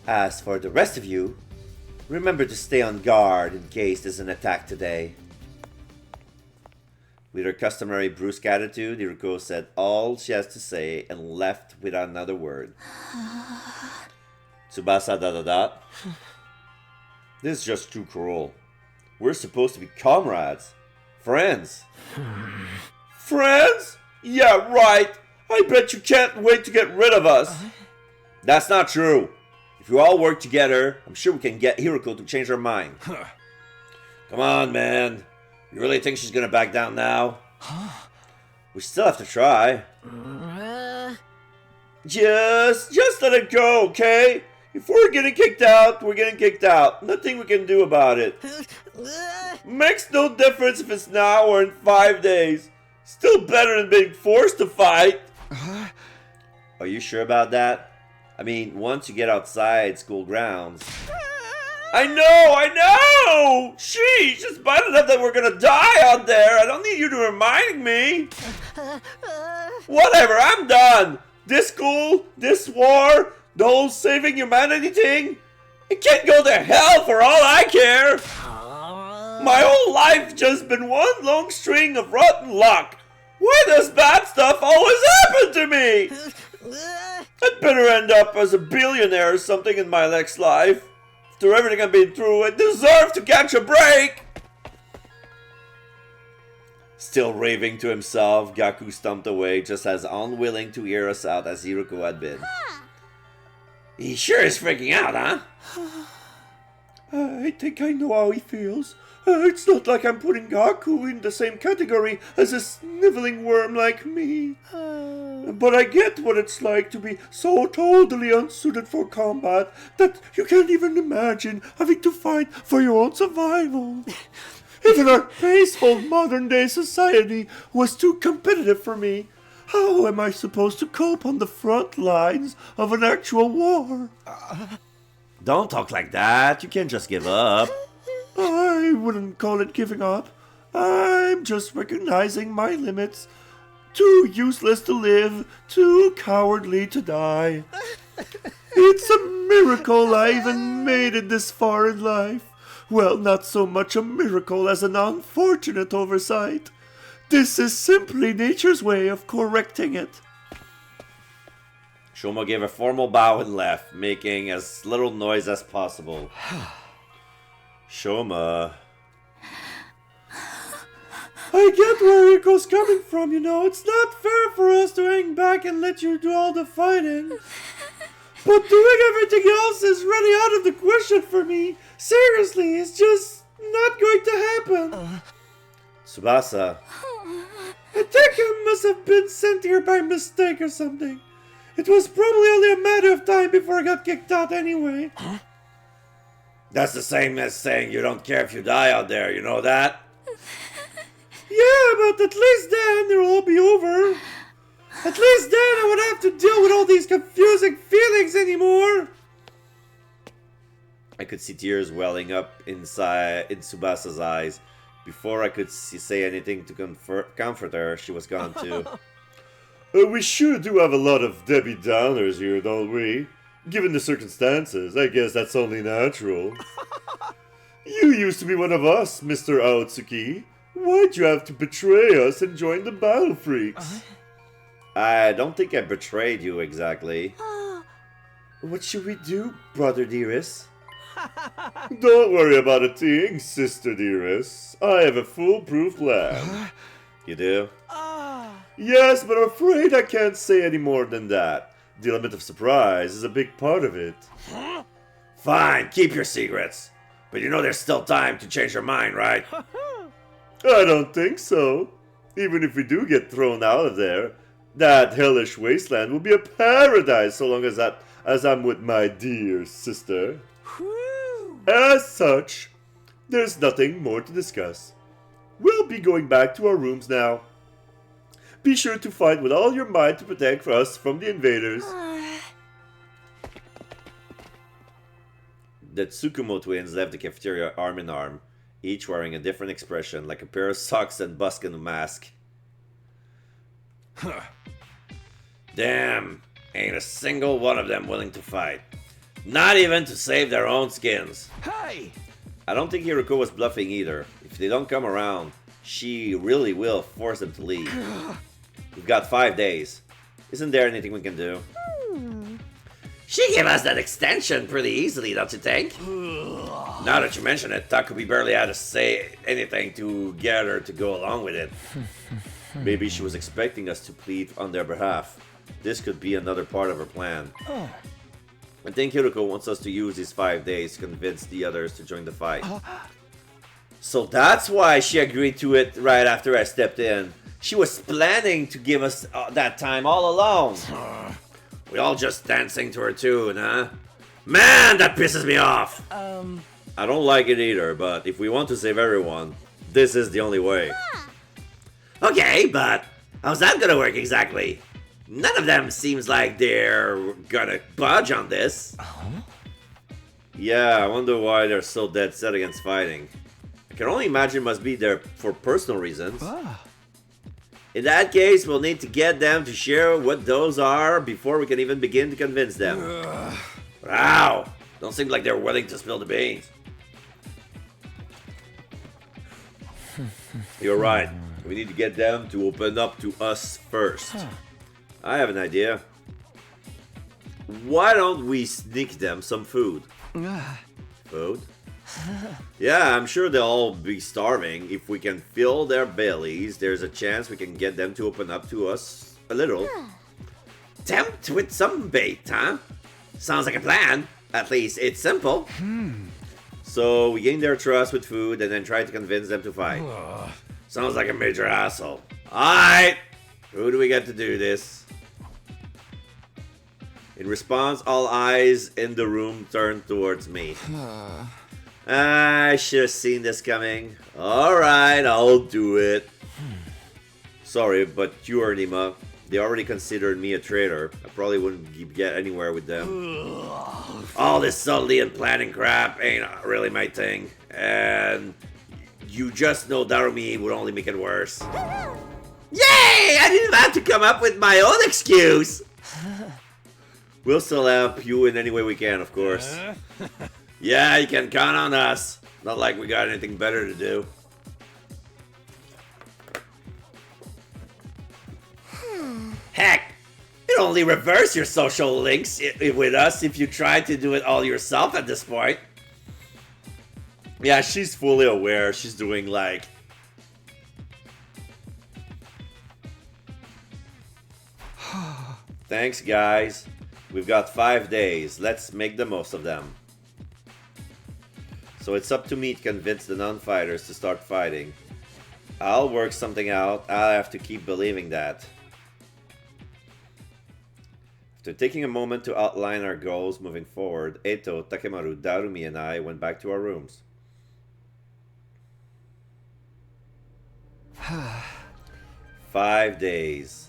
As for the rest of you, remember to stay on guard in case there's an attack today. With her customary brusque attitude, Hiroko said all she has to say and left without another word. Tsubasa ... This is just too cruel. We're supposed to be comrades. Friends. Friends? Yeah, right. I bet you can't wait to get rid of us. That's not true. If we all work together, I'm sure we can get Hiroko to change her mind. Come on, man. You really think she's gonna back down now? We still have to try. Just let it go, okay? If we're getting kicked out, we're getting kicked out. Nothing we can do about it. Makes no difference if it's now or in 5 days. Still better than being forced to fight. Are you sure about that? I mean, once you get outside school grounds. I know! Sheesh, it's bad enough that we're gonna die out there. I don't need you to remind me. Whatever, I'm done. This school, this war, the whole saving humanity thing, it can't go to hell for all I care. My whole life just been one long string of rotten luck. Why does bad stuff always happen to me? I'd better end up as a billionaire or something in my next life. After everything I've been through, I deserve to catch a break! Still raving to himself, Gaku stumped away just as unwilling to hear us out as Hiroko had been. He sure is freaking out, huh? I think I know how he feels. It's not like I'm putting Gaku in the same category as a sniveling worm like me. But I get what it's like to be so totally unsuited for combat that you can't even imagine having to fight for your own survival. Even our peaceful modern-day society was too competitive for me. How am I supposed to cope on the front lines of an actual war? Don't talk like that. You can't just give up. I wouldn't call it giving up. I'm just recognizing my limits. Too useless to live, too cowardly to die. It's a miracle I even made it this far in life. Well, not so much a miracle as an unfortunate oversight. This is simply nature's way of correcting it. Shoma gave a formal bow and left, making as little noise as possible. Shoma. I get where Rico's coming from, you know. It's not fair for us to hang back and let you do all the fighting. But doing everything else is really out of the question for me. Seriously, it's just not going to happen. Tsubasa. I think I must have been sent here by mistake or something. It was probably only a matter of time before I got kicked out anyway. That's the same as saying you don't care if you die out there, you know that? Yeah, but at least then it'll all be over. At least then I won't have to deal with all these confusing feelings anymore. I could see tears welling up in Tsubasa's eyes. Before I could say anything to comfort her, she was gone too. We sure do have a lot of Debbie Downers here, don't we? Given the circumstances, I guess that's only natural. You used to be one of us, Mr. Aotsuki. Why'd you have to betray us and join the Battle Freaks? I don't think I betrayed you exactly. What should we do, brother dearest? Don't worry about a thing, sister dearest. I have a foolproof plan. You do? Yes, but I'm afraid I can't say any more than that. The element of surprise is a big part of it. Fine, keep your secrets. But you know there's still time to change your mind, right? I don't think so. Even if we do get thrown out of there, that hellish wasteland will be a paradise so long as I'm with my dear sister. As such, there's nothing more to discuss. We'll be going back to our rooms now. Be sure to fight with all your might to protect us from the invaders. The Tsukumo twins left the cafeteria arm in arm, each wearing a different expression, like a pair of socks and buskin mask. Damn, ain't a single one of them willing to fight. Not even to save their own skins. Hey! I don't think Hiroko was bluffing either. If they don't come around, she really will force them to leave. We've got 5 days. Isn't there anything we can do? She gave us that extension pretty easily, don't you think? Now that you mention it, Takumi barely had to say anything to get her to go along with it. Maybe she was expecting us to plead on their behalf. This could be another part of her plan. I think Hiroko wants us to use these 5 days to convince the others to join the fight. So that's why she agreed to it right after I stepped in. She was planning to give us that time all along. We all just dancing to her tune, huh? Man, that pisses me off! I don't like it either, but if we want to save everyone, this is the only way. Okay, but how's that gonna work exactly? None of them seems like they're gonna budge on this. Yeah, I wonder why they're so dead set against fighting. I can only imagine it must be there for personal reasons. In that case, we'll need to get them to share what those are before we can even begin to convince them. Wow, don't seem like they're willing to spill the beans. You're right. We need to get them to open up to us first. I have an idea. Why don't we sneak them some food? Food? Yeah, I'm sure they'll all be starving. If we can fill their bellies, there's a chance we can get them to open up to us a little. Tempt with some bait, huh? Sounds like a plan. At least it's simple. So we gain their trust with food and then try to convince them to fight. Sounds like a major asshole. Alright! Who do we get to do this? In response, all eyes in the room turned towards me. I should have seen this coming. Alright, I'll do it. Sorry, but you are Nima. They already considered me a traitor. I probably wouldn't get anywhere with them. All this subtlety and planning crap ain't really my thing. And you just know Darumi would only make it worse. Yay! I didn't have to come up with my own excuse! We'll still help you in any way we can, of course. Yeah, you can count on us. Not like we got anything better to do. Heck, you'd only reverse your social links with us if you tried to do it all yourself at this point. Yeah, she's fully aware. She's doing like... Thanks, guys. We've got 5 days. Let's make the most of them. So it's up to me to convince the non-fighters to start fighting. I'll work something out. I'll have to keep believing that. After taking a moment to outline our goals moving forward, Eto, Takemaru, Darumi, and I went back to our rooms. 5 days.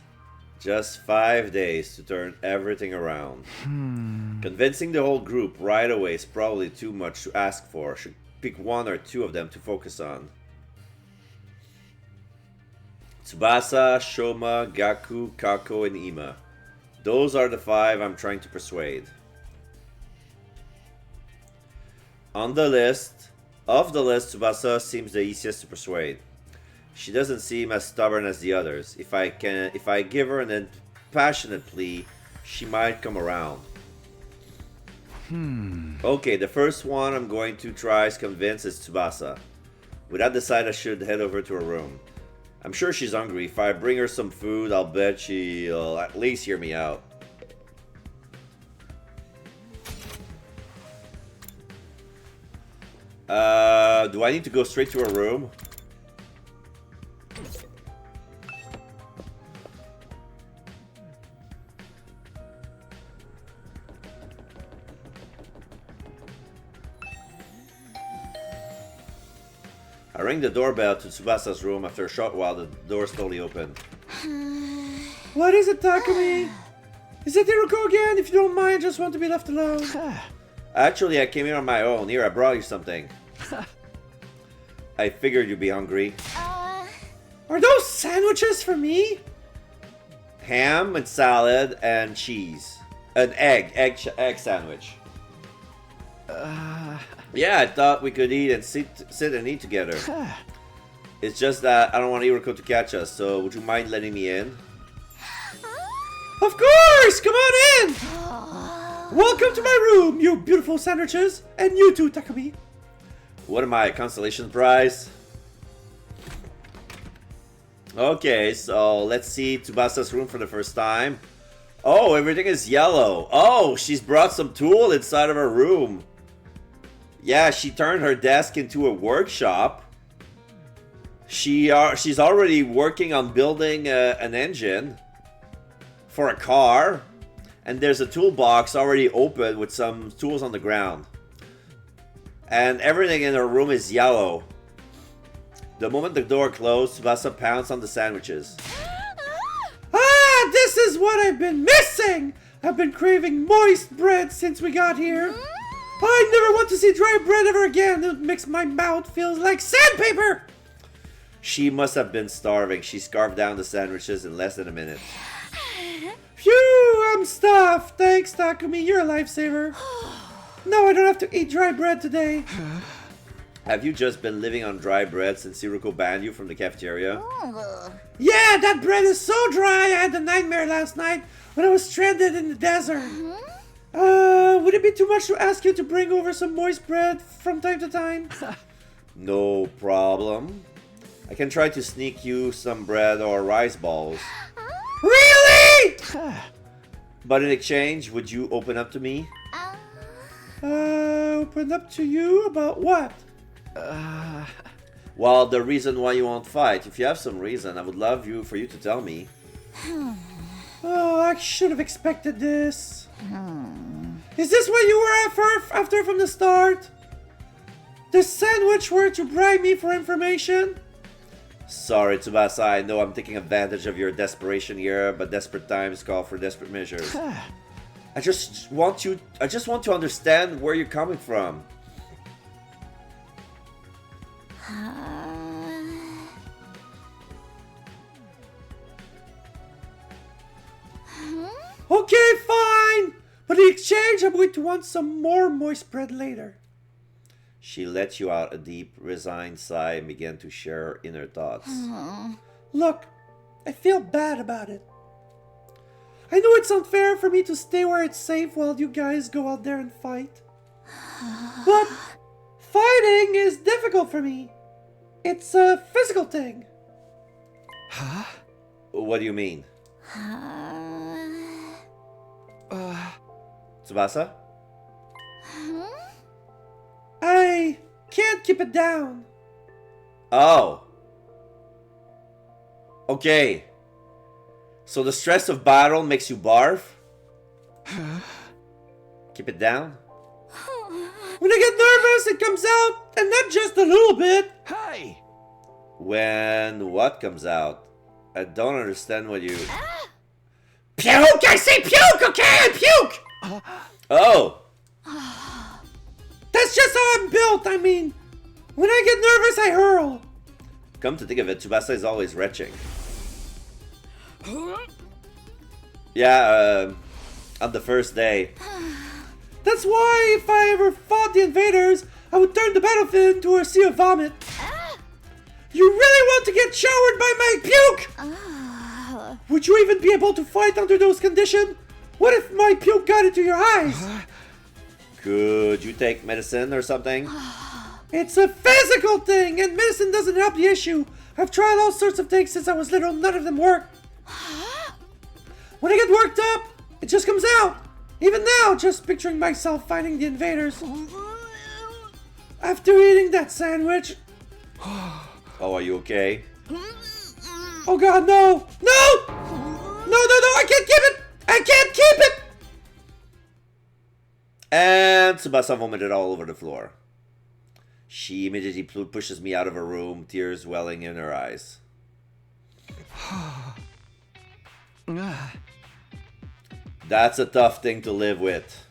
Just 5 days to turn everything around. Convincing the whole group right away is probably too much to ask for. Should pick 1 or 2 of them to focus on. Tsubasa, Shoma, Gaku, Kako, and Ima. Those are the 5 I'm trying to persuade. Of the list, Tsubasa seems the easiest to persuade. She doesn't seem as stubborn as the others. If I give her an impassionate plea, she might come around. Okay, the first one I'm going to try to convince is Tsubasa. With that decided, I should head over to her room. I'm sure she's hungry. If I bring her some food, I'll bet she'll at least hear me out. Do I need to go straight to her room? I rang the doorbell to Tsubasa's room. After a short while, the door slowly opened. What is it, Takumi? Is it Iruko again? If you don't mind, just want to be left alone. Actually, I came here on my own. Here, I brought you something. I figured you'd be hungry. Are those sandwiches for me? Ham and salad and cheese. An egg sandwich. Yeah, I thought we could eat and sit and eat together. It's just that I don't want Iruko to catch us, so would you mind letting me in? Of course! Come on in! Welcome to my room, you beautiful sandwiches! And you too, Takumi. What am I, a consolation prize? Okay, so let's see Tsubasa's room for the first time. Oh, everything is yellow. Oh, she's brought some tool inside of her room. Yeah, she turned her desk into a workshop. She's already working on building an engine for a car. And there's a toolbox already open with some tools on the ground. And everything in her room is yellow. The moment the door closed, Tsubasa pounced on the sandwiches. Ah, this is what I've been missing! I've been craving moist bread since we got here. I never want to see dry bread ever again. It makes my mouth feel like sandpaper. She must have been starving. She scarfed down the sandwiches in less than a minute. Phew, I'm stuffed. Thanks, Takumi. You're a lifesaver. No, I don't have to eat dry bread today. Have you just been living on dry bread since Iruko banned you from the cafeteria? Yeah, that bread is so dry. I had a nightmare last night when I was stranded in the desert. Would it be too much to ask you to bring over some moist bread from time to time? No problem. I can try to sneak you some bread or rice balls. Really? But in exchange, would you open up to me? Open up to you about what? Well, the reason why you won't fight. If you have some reason, I would love for you to tell me. Oh, I should have expected this. Is this what you were after from the start? The sandwich were to bribe me for information? Sorry, Tsubasa, I know I'm taking advantage of your desperation here, but desperate times call for desperate measures. I just want to understand where you're coming from. Okay, fine! But in exchange, I'm going to want some more moist bread later. She let you out a deep, resigned sigh and began to share her inner thoughts. Look, I feel bad about it. I know it's unfair for me to stay where it's safe while you guys go out there and fight. But fighting is difficult for me. It's a physical thing. What do you mean? Tsubasa? I can't keep it down. Oh. Okay. So the stress of battle makes you barf? Keep it down? When I get nervous, it comes out, and not just a little bit. Hey! When what comes out? I don't understand what you... Puke! I say puke, okay? Puke! Oh! That's just how I'm built. I mean, when I get nervous, I hurl. Come to think of it, Tsubasa is always retching. Yeah, on the first day. That's why if I ever fought the invaders, I would turn the battlefield into a sea of vomit. You really want to get showered by my puke? Would you even be able to fight under those conditions? What if my puke got into your eyes? Could you take medicine or something? It's a physical thing, and medicine doesn't help the issue. I've tried all sorts of things since I was little, none of them work. When I get worked up, it just comes out. Even now, just picturing myself fighting the invaders. After eating that sandwich... Oh, are you okay? Oh god, no! No! No, I can't keep it! I can't keep it! And Tsubasa vomited all over the floor. She immediately pushes me out of her room, tears welling in her eyes. That's a tough thing to live with.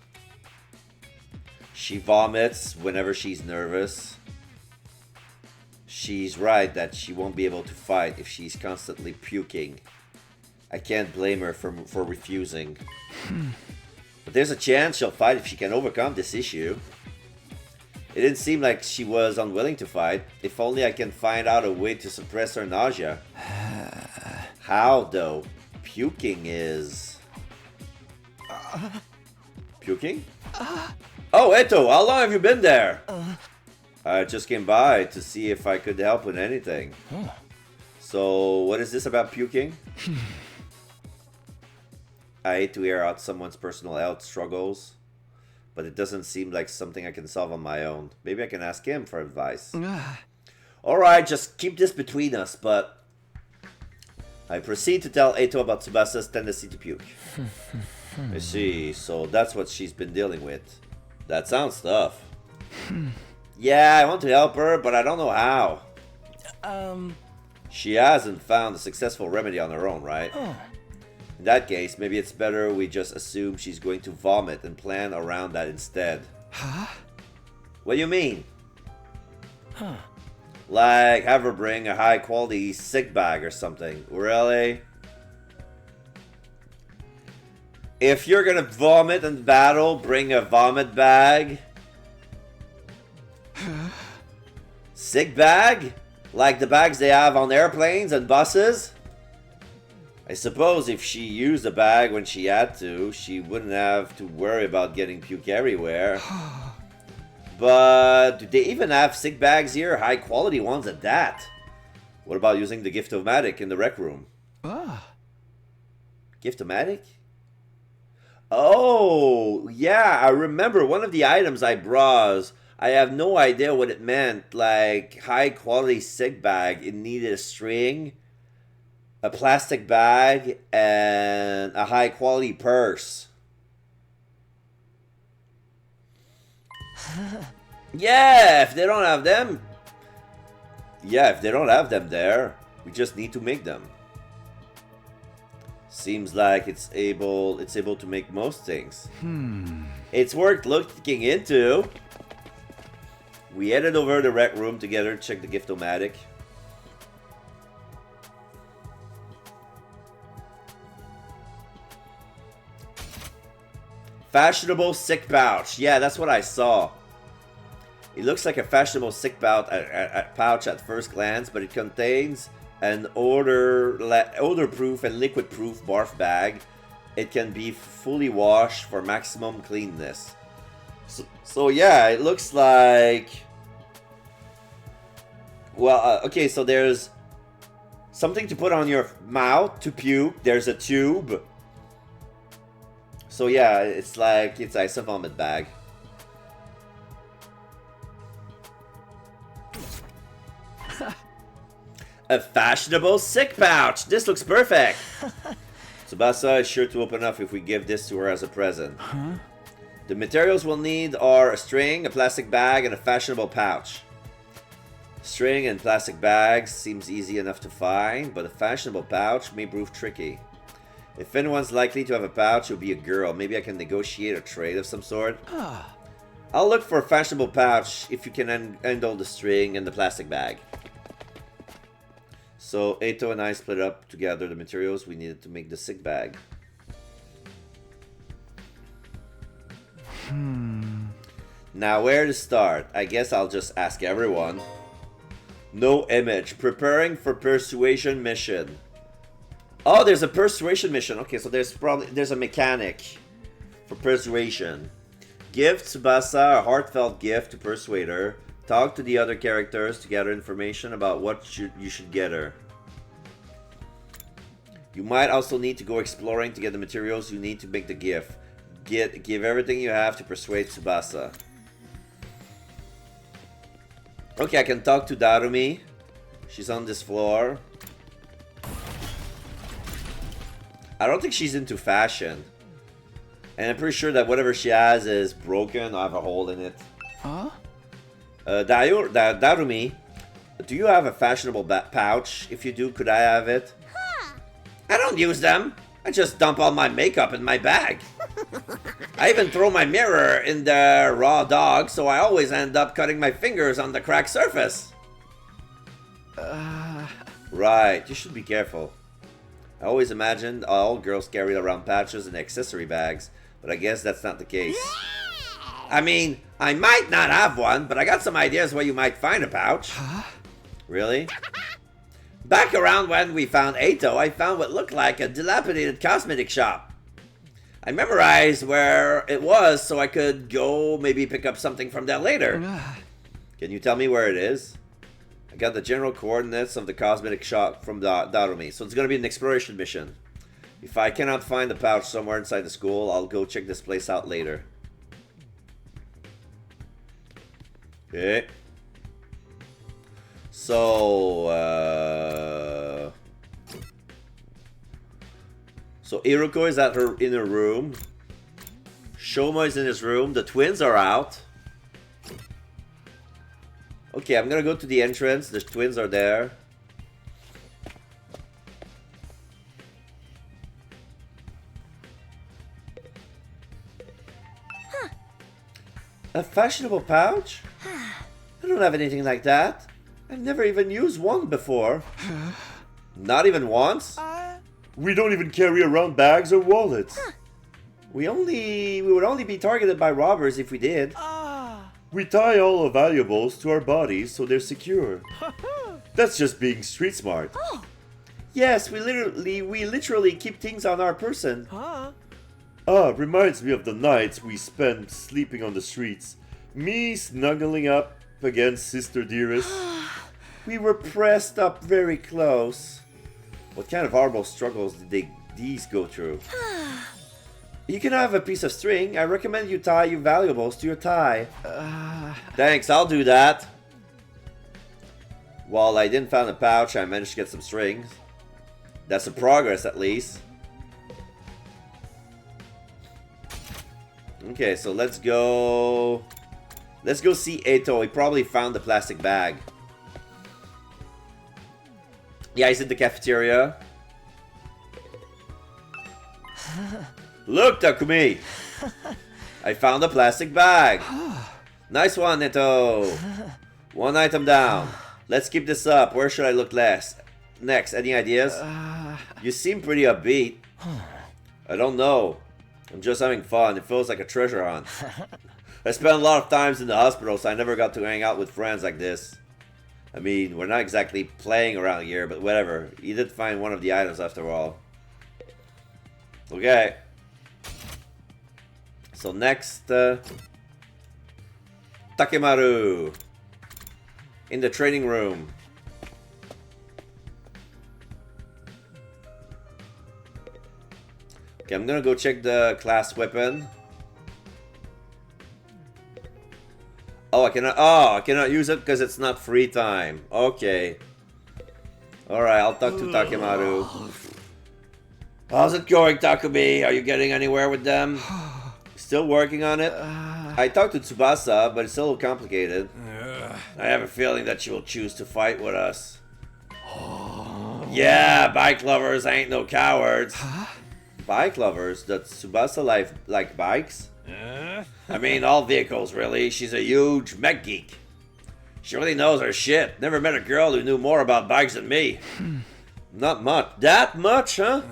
She vomits whenever she's nervous. She's right that she won't be able to fight if she's constantly puking. I can't blame her for refusing. But there's a chance she'll fight if she can overcome this issue. It didn't seem like she was unwilling to fight. If only I can find out a way to suppress her nausea. How, though? Puking is... Puking? Oh, Eto, how long have you been there? I just came by to see if I could help with anything. So, what is this about puking? I hate to air out someone's personal health struggles, but it doesn't seem like something I can solve on my own. Maybe I can ask him for advice. Alright, just keep this between us, but... I proceed to tell Eto about Tsubasa's tendency to puke. I see, so that's what she's been dealing with. That sounds tough. Yeah, I want to help her, but I don't know how. She hasn't found a successful remedy on her own, right? In that case, maybe it's better we just assume she's going to vomit and plan around that instead. What do you mean? Like, have her bring a high-quality sick bag or something. Really? If you're gonna vomit in battle, bring a vomit bag? Sick bag? Like the bags they have on airplanes and buses? I suppose if she used a bag when she had to, she wouldn't have to worry about getting puke everywhere. But do they even have sick bags here? High quality ones at that. What about using the Gift-O-Matic in the rec room? Gift-O-Matic? Oh, yeah, I remember one of the items I brought. I have no idea what it meant. Like, high quality sick bag. It needed a string, a plastic bag, and a high quality purse. Yeah, if they don't have them. Yeah, if they don't have them there. We just need to make them. Seems like it's able to make most things. It's worth looking into. We headed over to the rec room together to check the gift-o-matic. Fashionable sick pouch. Yeah, that's what I saw. It looks like a fashionable sick pouch at first glance, but it contains an odor-proof and liquid-proof barf bag. It can be fully washed for maximum cleanness. So yeah, it looks like... Well, okay, so there's something to put on your mouth to puke. There's a tube. So yeah, it's like a vomit bag. A fashionable sick pouch. This looks perfect. Tsubasa is sure to open up if we give this to her as a present. The materials we'll need are a string, a plastic bag, and a fashionable pouch. String and plastic bags seems easy enough to find, but a fashionable pouch may prove tricky. If anyone's likely to have a pouch, it'll be a girl. Maybe I can negotiate a trade of some sort. I'll look for a fashionable pouch if you can handle the string and the plastic bag. So Eito and I split up together the materials we needed to make the sick bag. Now where to start? I guess I'll just ask everyone. No image. Preparing for persuasion mission. Oh, there's a persuasion mission. Okay, so there's a mechanic for persuasion. Give Tsubasa a heartfelt gift to persuade her. Talk to the other characters to gather information about what you should get her. You might also need to go exploring to get the materials you need to make the gift. Give everything you have to persuade Tsubasa. Okay, I can talk to Darumi. She's on this floor. I don't think she's into fashion. And I'm pretty sure that whatever she has is broken or have a hole in it. Darumi, do you have a fashionable pouch? If you do, could I have it? I don't use them. I just dump all my makeup in my bag. I even throw my mirror in the raw dog, so I always end up cutting my fingers on the cracked surface. Right, you should be careful. I always imagined all girls carried around pouches and accessory bags, but I guess that's not the case. I mean, I might not have one, but I got some ideas where you might find a pouch. Really? Back around when we found Eito, I found what looked like a dilapidated cosmetic shop. I memorized where it was so I could go maybe pick up something from there later. Can you tell me where it is? I got the general coordinates of the cosmetic shop from Darumi, so it's going to be an exploration mission. If I cannot find the pouch somewhere inside the school, I'll go check this place out later. Okay. So Iruko is in her room. Shoma is in his room. The twins are out. Okay, I'm gonna go to the entrance. The twins are there. A fashionable pouch? I don't have anything like that. I've never even used one before. Not even once? We don't even carry around bags or wallets. We would only be targeted by robbers if we did. We tie all our valuables to our bodies so they're secure. That's just being street smart. Yes, we literally keep things on our person. Reminds me of the nights we spent sleeping on the streets. Me snuggling up against Sister Dearest. We were pressed up very close. What kind of horrible struggles did these go through? You can have a piece of string. I recommend you tie your valuables to your tie. Thanks, I'll do that. While I didn't find a pouch, I managed to get some strings. That's a progress, at least. Okay, so let's go... Let's go see Eito. He probably found the plastic bag. Yeah, he's in the cafeteria. Look, Takumi! I found a plastic bag. Nice one, Neto. One item down. Let's keep this up. Where should I look next? Any ideas? You seem pretty upbeat. I don't know. I'm just having fun. It feels like a treasure hunt. I spent a lot of times in the hospital, so I never got to hang out with friends like this. I mean, we're not exactly playing around here, but whatever. You did find one of the items after all. Okay. So next, Takemaru. In the training room. Okay, I'm gonna go check the class weapon. Oh, I cannot use it because it's not free time. Okay. Alright, I'll talk to Takemaru. How's it going, Takumi? Are you getting anywhere with them? Still working on it? I talked to Tsubasa, but it's a little complicated. I have a feeling that she will choose to fight with us. Yeah, bike lovers ain't no cowards. Bike lovers? Does Tsubasa like bikes? I mean, all vehicles, really. She's a huge mech geek. She really knows her shit. Never met a girl who knew more about bikes than me. Not much. That much, huh?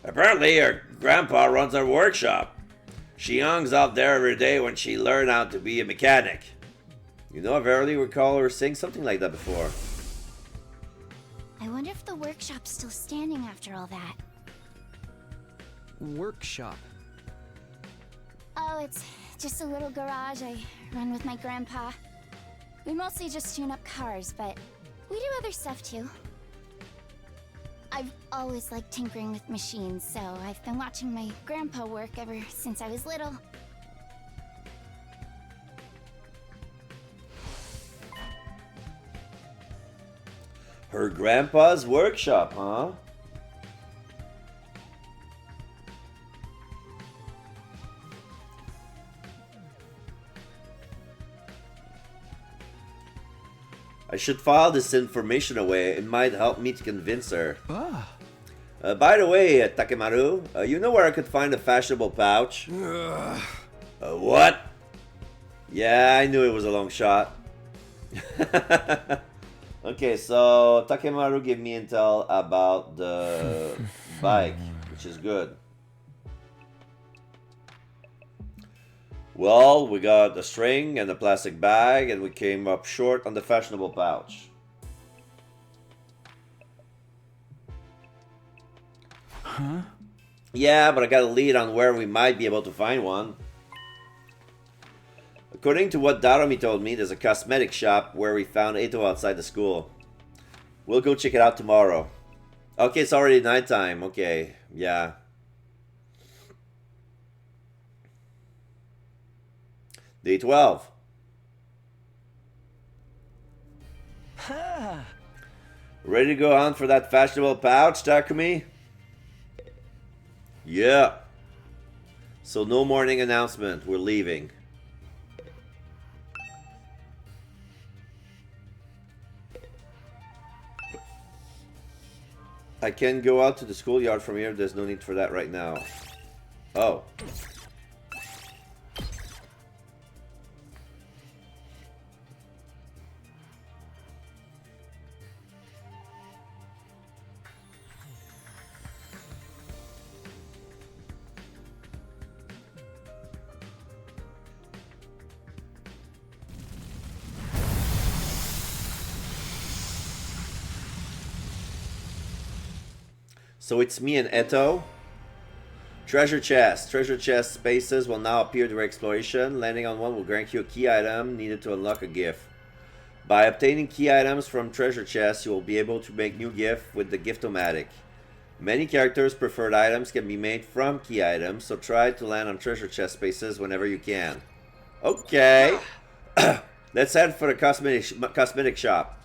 Apparently, her grandpa runs a workshop. She hangs out there every day when she learned how to be a mechanic. You know, I rarely recall her saying something like that before. I wonder if the workshop's still standing after all that. Workshop. Oh, it's just a little garage I run with my grandpa. We mostly just tune up cars, but we do other stuff too. I've always liked tinkering with machines, so I've been watching my grandpa work ever since I was little. Her grandpa's workshop, huh? I should file this information away. It might help me to convince her. By the way, Takemaru, you know where I could find a fashionable pouch? What? Yeah, I knew it was a long shot. Okay, so Takemaru gave me intel about the bike, which is good. Well, we got a string and a plastic bag, and we came up short on the fashionable pouch. Huh? Yeah, but I got a lead on where we might be able to find one. According to what Daromi told me, there's a cosmetic shop where we found Eto outside the school. We'll go check it out tomorrow. Okay, it's already nighttime. Okay, yeah. Day 12. Ready to go on for that fashionable pouch, Takumi? Yeah. So no morning announcement. We're leaving. I can go out to the schoolyard from here. There's no need for that right now. Oh. So it's me and Eto. Treasure chest. Treasure chest spaces will now appear during exploration. Landing on one will grant you a key item needed to unlock a gift. By obtaining key items from treasure chests, you will be able to make new gifts with the Gift-O-Matic. Many characters' preferred items can be made from key items, so try to land on treasure chest spaces whenever you can. Okay. Let's head for the cosmetic shop.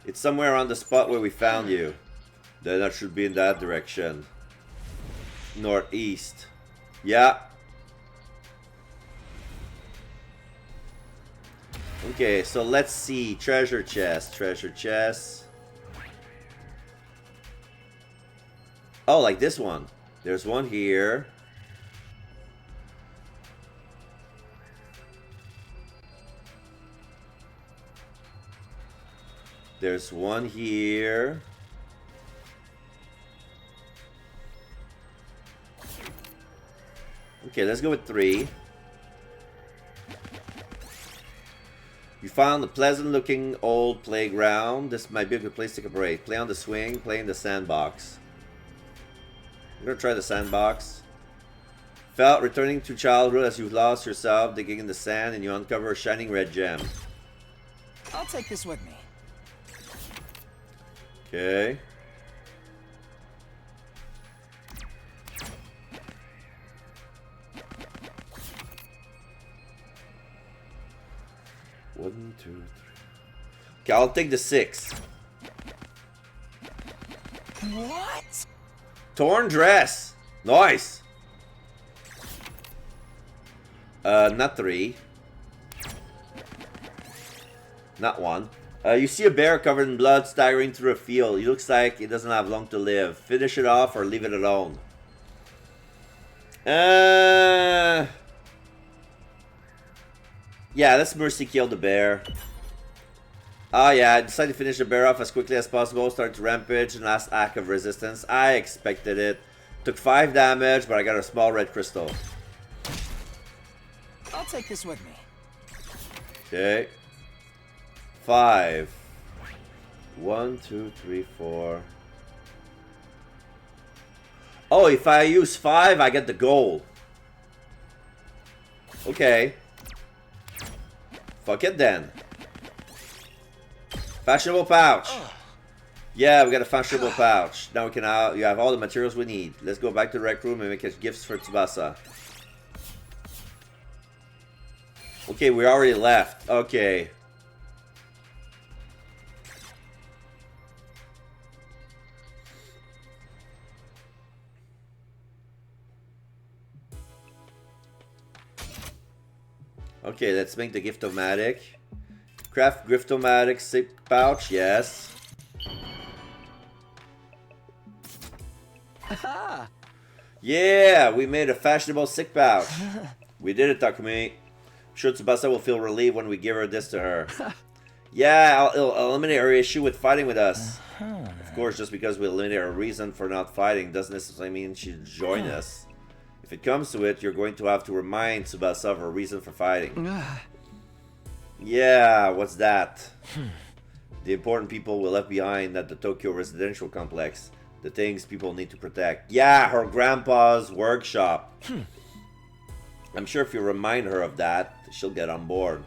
It's somewhere around the spot where we found you. Then that should be in that direction. Northeast. Yeah. Okay, so let's see. Treasure chest. Treasure chest. Oh, like this one. There's one here. There's one here. Okay, let's go with 3. You found a pleasant-looking old playground. This might be a good place to take a break. Play on the swing, play in the sandbox. I'm gonna try the sandbox. Felt returning to childhood as you lost yourself, digging in the sand, and you uncover a shining red gem. I'll take this with me. Okay. One, 2, 3. Okay, I'll take the 6. What? Torn dress. Nice. Not 3. Not 1. You see a bear covered in blood staggering through a field. He looks like he doesn't have long to live. Finish it off or leave it alone. Yeah, let's mercy kill the bear. Oh yeah, I decided to finish the bear off as quickly as possible. Start to rampage and last act of resistance. I expected it. Took 5 damage, but I got a small red crystal. I'll take this with me. Okay. 5. 1, 2, 3, 4. Oh, if I use 5, I get the gold. Okay. Fuck it then. Fashionable pouch. Yeah, we got a fashionable pouch. Now we can you have all the materials we need. Let's go back to the rec room and make gifts for Tsubasa. Okay, we already left. Okay. Okay, let's make the Gift-O-Matic. Craft Gift-O-Matic zip pouch, yes. Yeah, we made a fashionable sick pouch. We did it, Takumi. I'm sure Tsubasa will feel relieved when we give her this to her. Yeah, it'll eliminate her issue with fighting with us. Of course, just because we eliminate her reason for not fighting doesn't necessarily mean she'll join us. If it comes to it, you're going to have to remind Tsubasa of her reason for fighting. Yeah, what's that? The important people we left behind at the Tokyo residential complex. The things people need to protect. Yeah, her grandpa's workshop. I'm sure if you remind her of that, she'll get on board.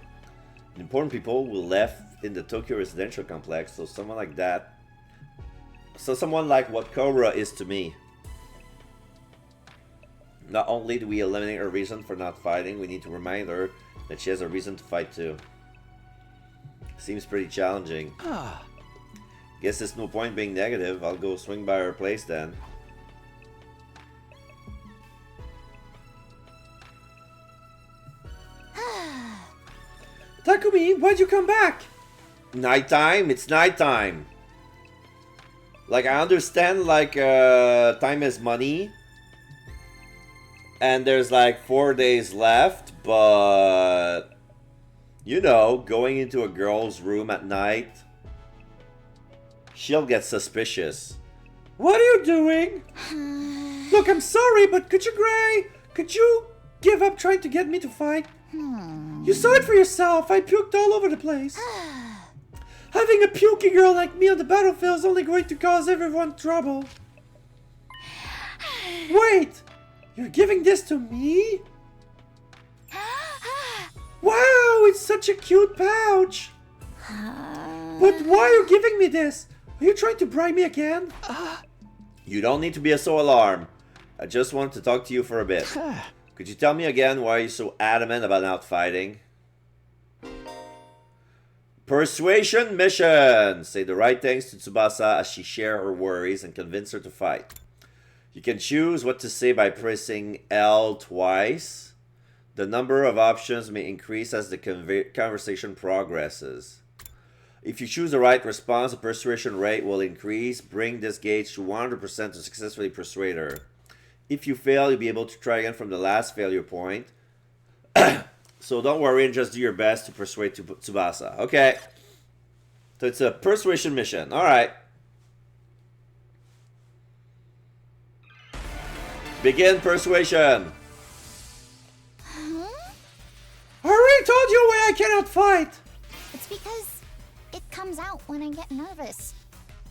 The important people we left in the Tokyo residential complex, so someone like that. So someone like what Cobra is to me. Not only do we eliminate her reason for not fighting, we need to remind her that she has a reason to fight too. Seems pretty challenging. Guess there's no point being negative. I'll go swing by her place then. Takumi, why'd you come back? Nighttime? It's nighttime. Like, I understand, like, time is money. And there's like 4 days left, but... You know, going into a girl's room at night... She'll get suspicious. What are you doing? Look, I'm sorry, but could you give up trying to get me to fight? You saw it for yourself. I puked all over the place. Having a pukey girl like me on the battlefield is only going to cause everyone trouble. Wait! You're giving this to me? Wow, it's such a cute pouch. But why are you giving me this? Are you trying to bribe me again? You don't need to be so alarmed. I just wanted to talk to you for a bit. Could you tell me again why you're so adamant about not fighting? Persuasion mission! Say the right things to Tsubasa as she shares her worries and convince her to fight. You can choose what to say by pressing L twice. The number of options may increase as the conversation progresses. If you choose the right response, the persuasion rate will increase. Bring this gauge to 100% to successfully persuade her. If you fail, you'll be able to try again from the last failure point. So don't worry and just do your best to persuade Tsubasa. Okay. So it's a persuasion mission. Alright. Begin persuasion. Huh? I already told you why I cannot fight. It's because it comes out when I get nervous.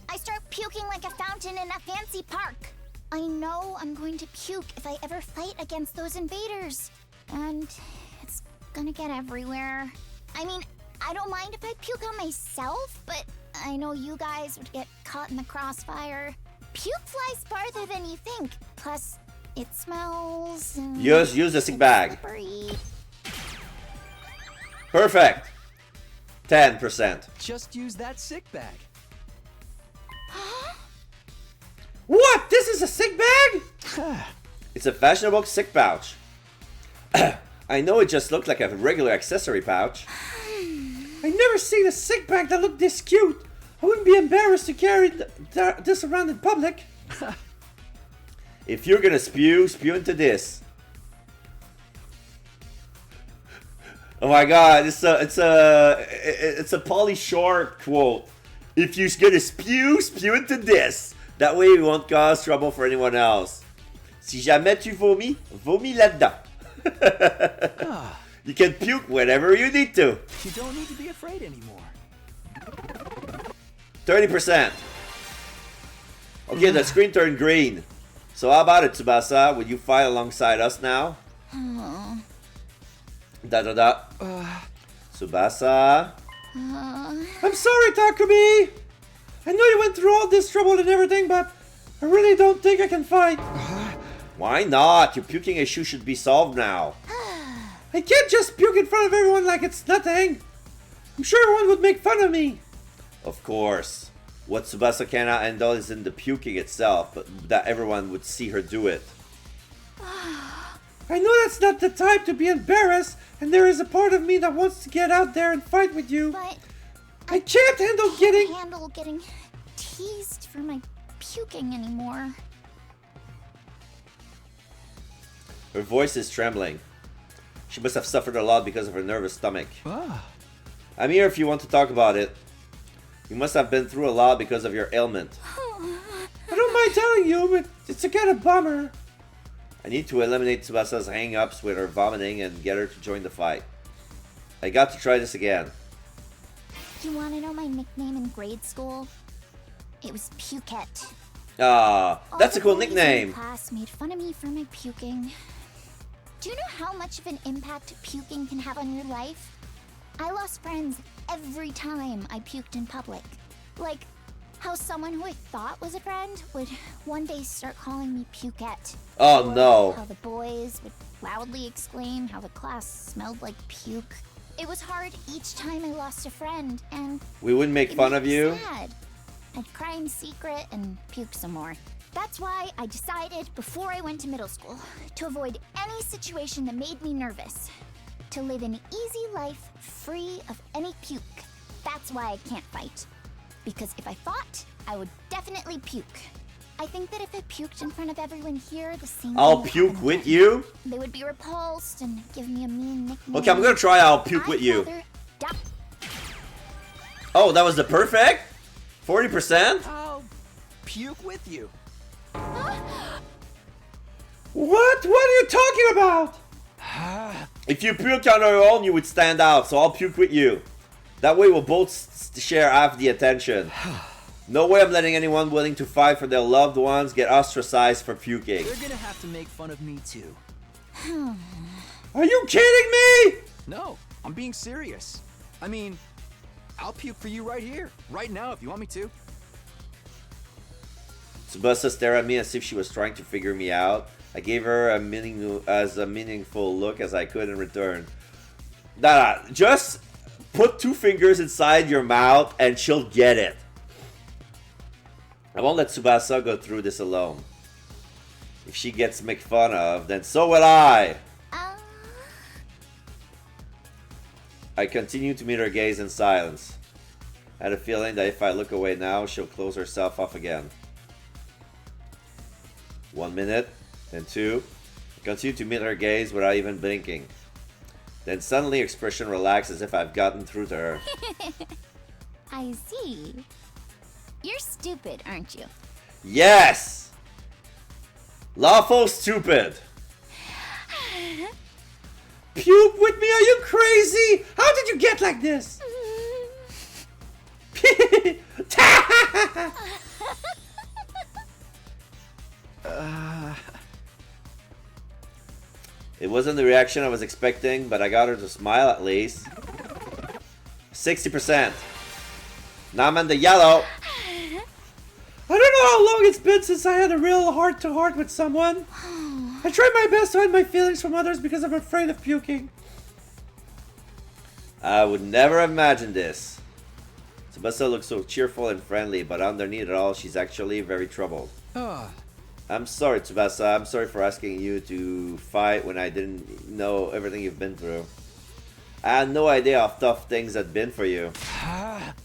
I start puking like a fountain in a fancy park. I know I'm going to puke if I ever fight against those invaders. And it's gonna get everywhere. I mean, I don't mind if I puke on myself, but I know you guys would get caught in the crossfire. Puke flies farther than you think. Plus, it smells. And Use the sick it's bag. slippery. Perfect. 10%. Just use that sick bag. What? This is a sick bag? It's a fashionable sick pouch. I know it just looked like a regular accessory pouch. I never seen a sick bag that looked this cute. I wouldn't be embarrassed to carry this around in public. If you're gonna spew into this. Oh my god, it's a Pauly Shore quote. If you're gonna spew into this. That way we won't cause trouble for anyone else. Si jamais tu vomis, vomis là-dedans. You can puke whenever you need to. You don't need to be afraid anymore. 30%. Okay, the screen turned green. So how about it, Tsubasa? Would you fight alongside us now? Da. Tsubasa. I'm sorry, Takumi. I know you went through all this trouble and everything, but I really don't think I can fight. Why not? Your puking issue should be solved now. I can't just puke in front of everyone like it's nothing. I'm sure everyone would make fun of me. Of course. What Tsubasa cannot handle is in the puking itself, but that everyone would see her do it. I know that's not the time to be embarrassed, and there is a part of me that wants to get out there and fight with you. But I can't handle getting teased for my puking anymore. Her voice is trembling. She must have suffered a lot because of her nervous stomach. I'm here if you want to talk about it. You must have been through a lot because of your ailment. I don't mind telling you, but it's a kind of bummer. I need to eliminate Tsubasa's hang-ups with her vomiting and get her to join the fight. I got to try this again. You want to know my nickname in grade school? It was Pukette. Ah, that's a cool All the boys in nickname. class made fun of me for my puking. Do you know how much of an impact puking can have on your life? I lost friends every time I puked in public. Like how someone who I thought was a friend would one day start calling me Pukette. Oh Or no. How the boys would loudly exclaim how the class smelled like puke. It was hard each time I lost a friend, and We wouldn't make it fun made of me you. sad. I'd cry in secret and puke some more. That's why I decided before I went to middle school to avoid any situation that made me nervous. To live an easy life free of any puke. That's why I can't fight. Because if I fought, I would definitely puke. I think that if I puked in front of everyone here, the same I'll thing would puke happen with again. you? They would be repulsed and give me a mean nickname. Okay, I'm gonna try I'll puke with I'd you. rather die. Oh, that was the perfect? 40%? I'll puke with you. What? What are you talking about? If you puke on your own, you would stand out, so I'll puke with you. That way we'll both share half the attention. No way I'm letting anyone willing to fight for their loved ones get ostracized for puking. They're gonna have to make fun of me too. Are you kidding me? No, I'm being serious. I mean, I'll puke for you right here, right now if you want me to. Tsubasa stared at me as if she was trying to figure me out. I gave her as meaningful look as I could in return. Nah, just put 2 fingers inside your mouth and she'll get it. I won't let Tsubasa go through this alone. If she gets made fun of, then so will I. I continue to meet her gaze in silence. I had a feeling that if I look away now, she'll close herself off again. 1 minute, then 2. I continue to meet her gaze without even blinking. Then suddenly expression relaxed as if I've gotten through to her. I see. You're stupid, aren't you? Yes! Lawful stupid! Puke with me? Are you crazy? How did you get like this? It wasn't the reaction I was expecting, but I got her to smile at least. 60%. Now I'm in the yellow. I don't know how long it's been since I had a real heart-to-heart with someone. I try my best to hide my feelings from others because I'm afraid of puking. I would never have imagined this. Tsubasa looks so cheerful and friendly, but underneath it all, she's actually very troubled. I'm sorry, Tsubasa. I'm sorry for asking you to fight when I didn't know everything you've been through. I had no idea how tough things had been for you.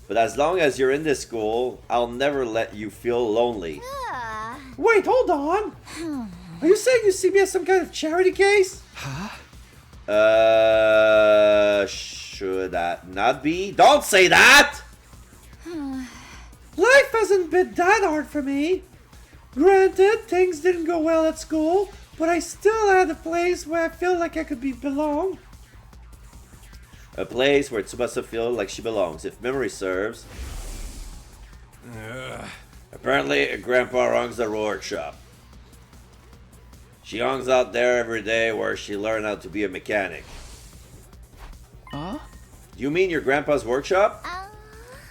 But as long as you're in this school, I'll never let you feel lonely. Wait, hold on. Are you saying you see me as some kind of charity case? Should that not be? Don't say that! Life hasn't been that hard for me. Granted, things didn't go well at school, but I still had a place where I feel like I could belong. A place where Tsubasa feels like she belongs, if memory serves. Apparently, Grandpa runs the workshop. She hangs out there every day where she learned how to be a mechanic. Huh? You mean your grandpa's workshop?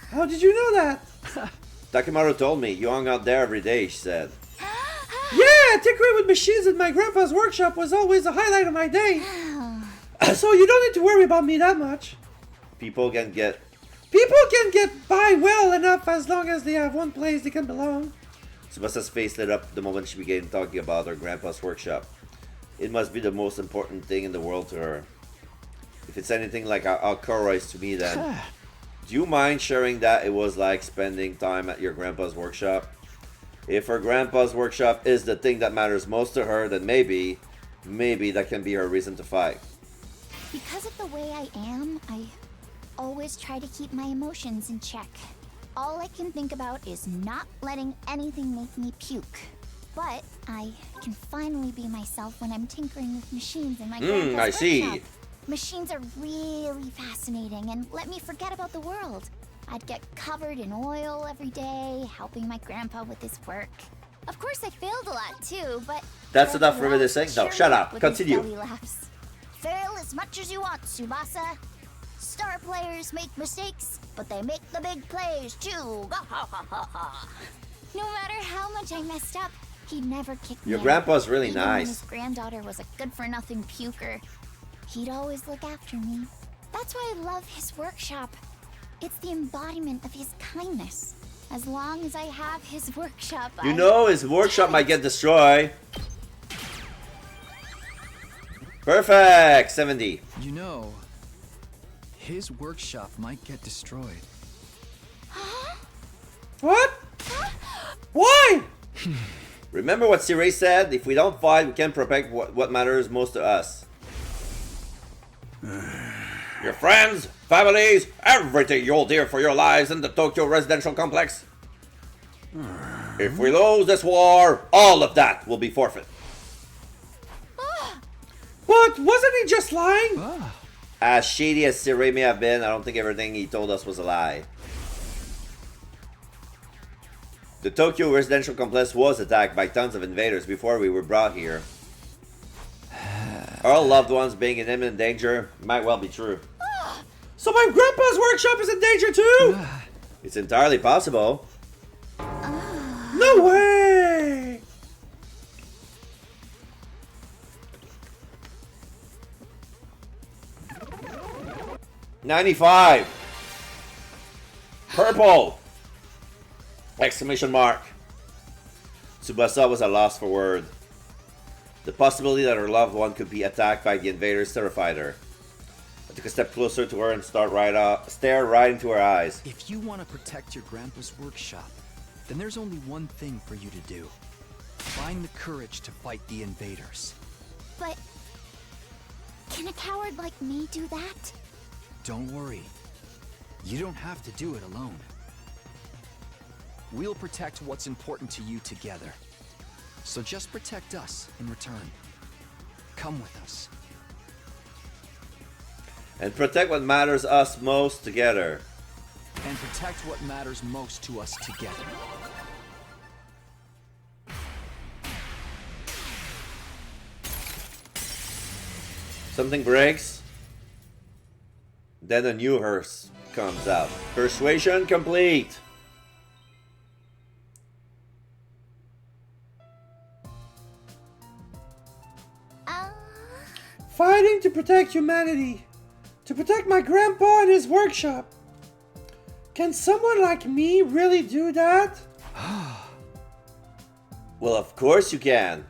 How did you know that? Takimaru told me you hung out there every day, she said. Yeah, tinkering with machines in my grandpa's workshop was always a highlight of my day. So you don't need to worry about me that much. People can get by well enough as long as they have one place they can belong. Tsubasa's face lit up the moment she began talking about her grandpa's workshop. It must be the most important thing in the world to her. If it's anything like Alcora is to me, then do you mind sharing that it was like spending time at your grandpa's workshop? If her grandpa's workshop is the thing that matters most to her, then maybe that can be her reason to fight. Because of the way I am, I always try to keep my emotions in check. All I can think about is not letting anything make me puke. But I can finally be myself when I'm tinkering with machines in my grandpa's I see. workshop. Machines are really fascinating and let me forget about the world. I'd get covered in oil every day, helping my grandpa with his work. Of course, I failed a lot too, but That's Grandpa enough for me to would say. always No, cheer shut me up. with his Continue. belly laughs. Fail as much as you want, Tsubasa. Star players make mistakes, but they make the big plays too. No matter how much I messed up, he'd never kick me Your out. grandpa's really Even when nice. his granddaughter was a good-for-nothing puker, he'd always look after me. That's why I love his workshop. It's the embodiment of his kindness. As long as I have his workshop, You know his workshop might get destroyed. Perfect! 70. You know, his workshop might get destroyed. What? Why? Remember what Sirei said? If we don't fight, we can protect what matters most to us. Your friends, families, everything you hold dear for your lives in the Tokyo residential complex. If we lose this war, all of that will be forfeit. But wasn't he just lying? As shady as Sirei may have been, I don't think everything he told us was a lie. The Tokyo residential complex was attacked by tons of invaders before we were brought here. Our loved ones being in imminent danger might well be true. So my grandpa's workshop is in danger too? It's entirely possible. No way! $95. Purple! Exclamation mark. Tsubasa was at a loss for word. The possibility that her loved one could be attacked by the invaders terrified her. Took a step closer to her and stare right into her eyes. If you want to protect your grandpa's workshop, then there's only one thing for you to do. Find the courage to fight the invaders. But can a coward like me do that? Don't worry. You don't have to do it alone. We'll protect what's important to you together. So just protect us in return. Come with us. And protect what matters us most together. And protect what matters most to us together. Something breaks. Then a new hearse comes out. Persuasion complete. Fighting to protect humanity. To protect my grandpa and his workshop. Can someone like me really do that? Well, of course you can.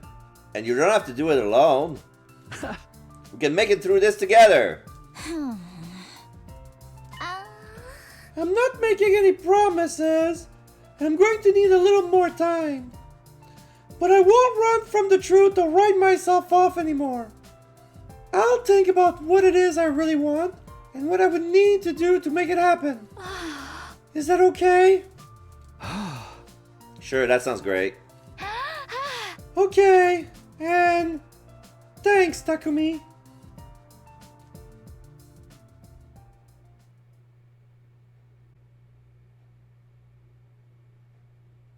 And you don't have to do it alone. We can make it through this together. I'm not making any promises. I'm going to need a little more time. But I won't run from the truth or write myself off anymore. I'll think about what it is I really want and what I would need to do to make it happen. Is that okay? Sure, that sounds great. Okay, and thanks, Takumi.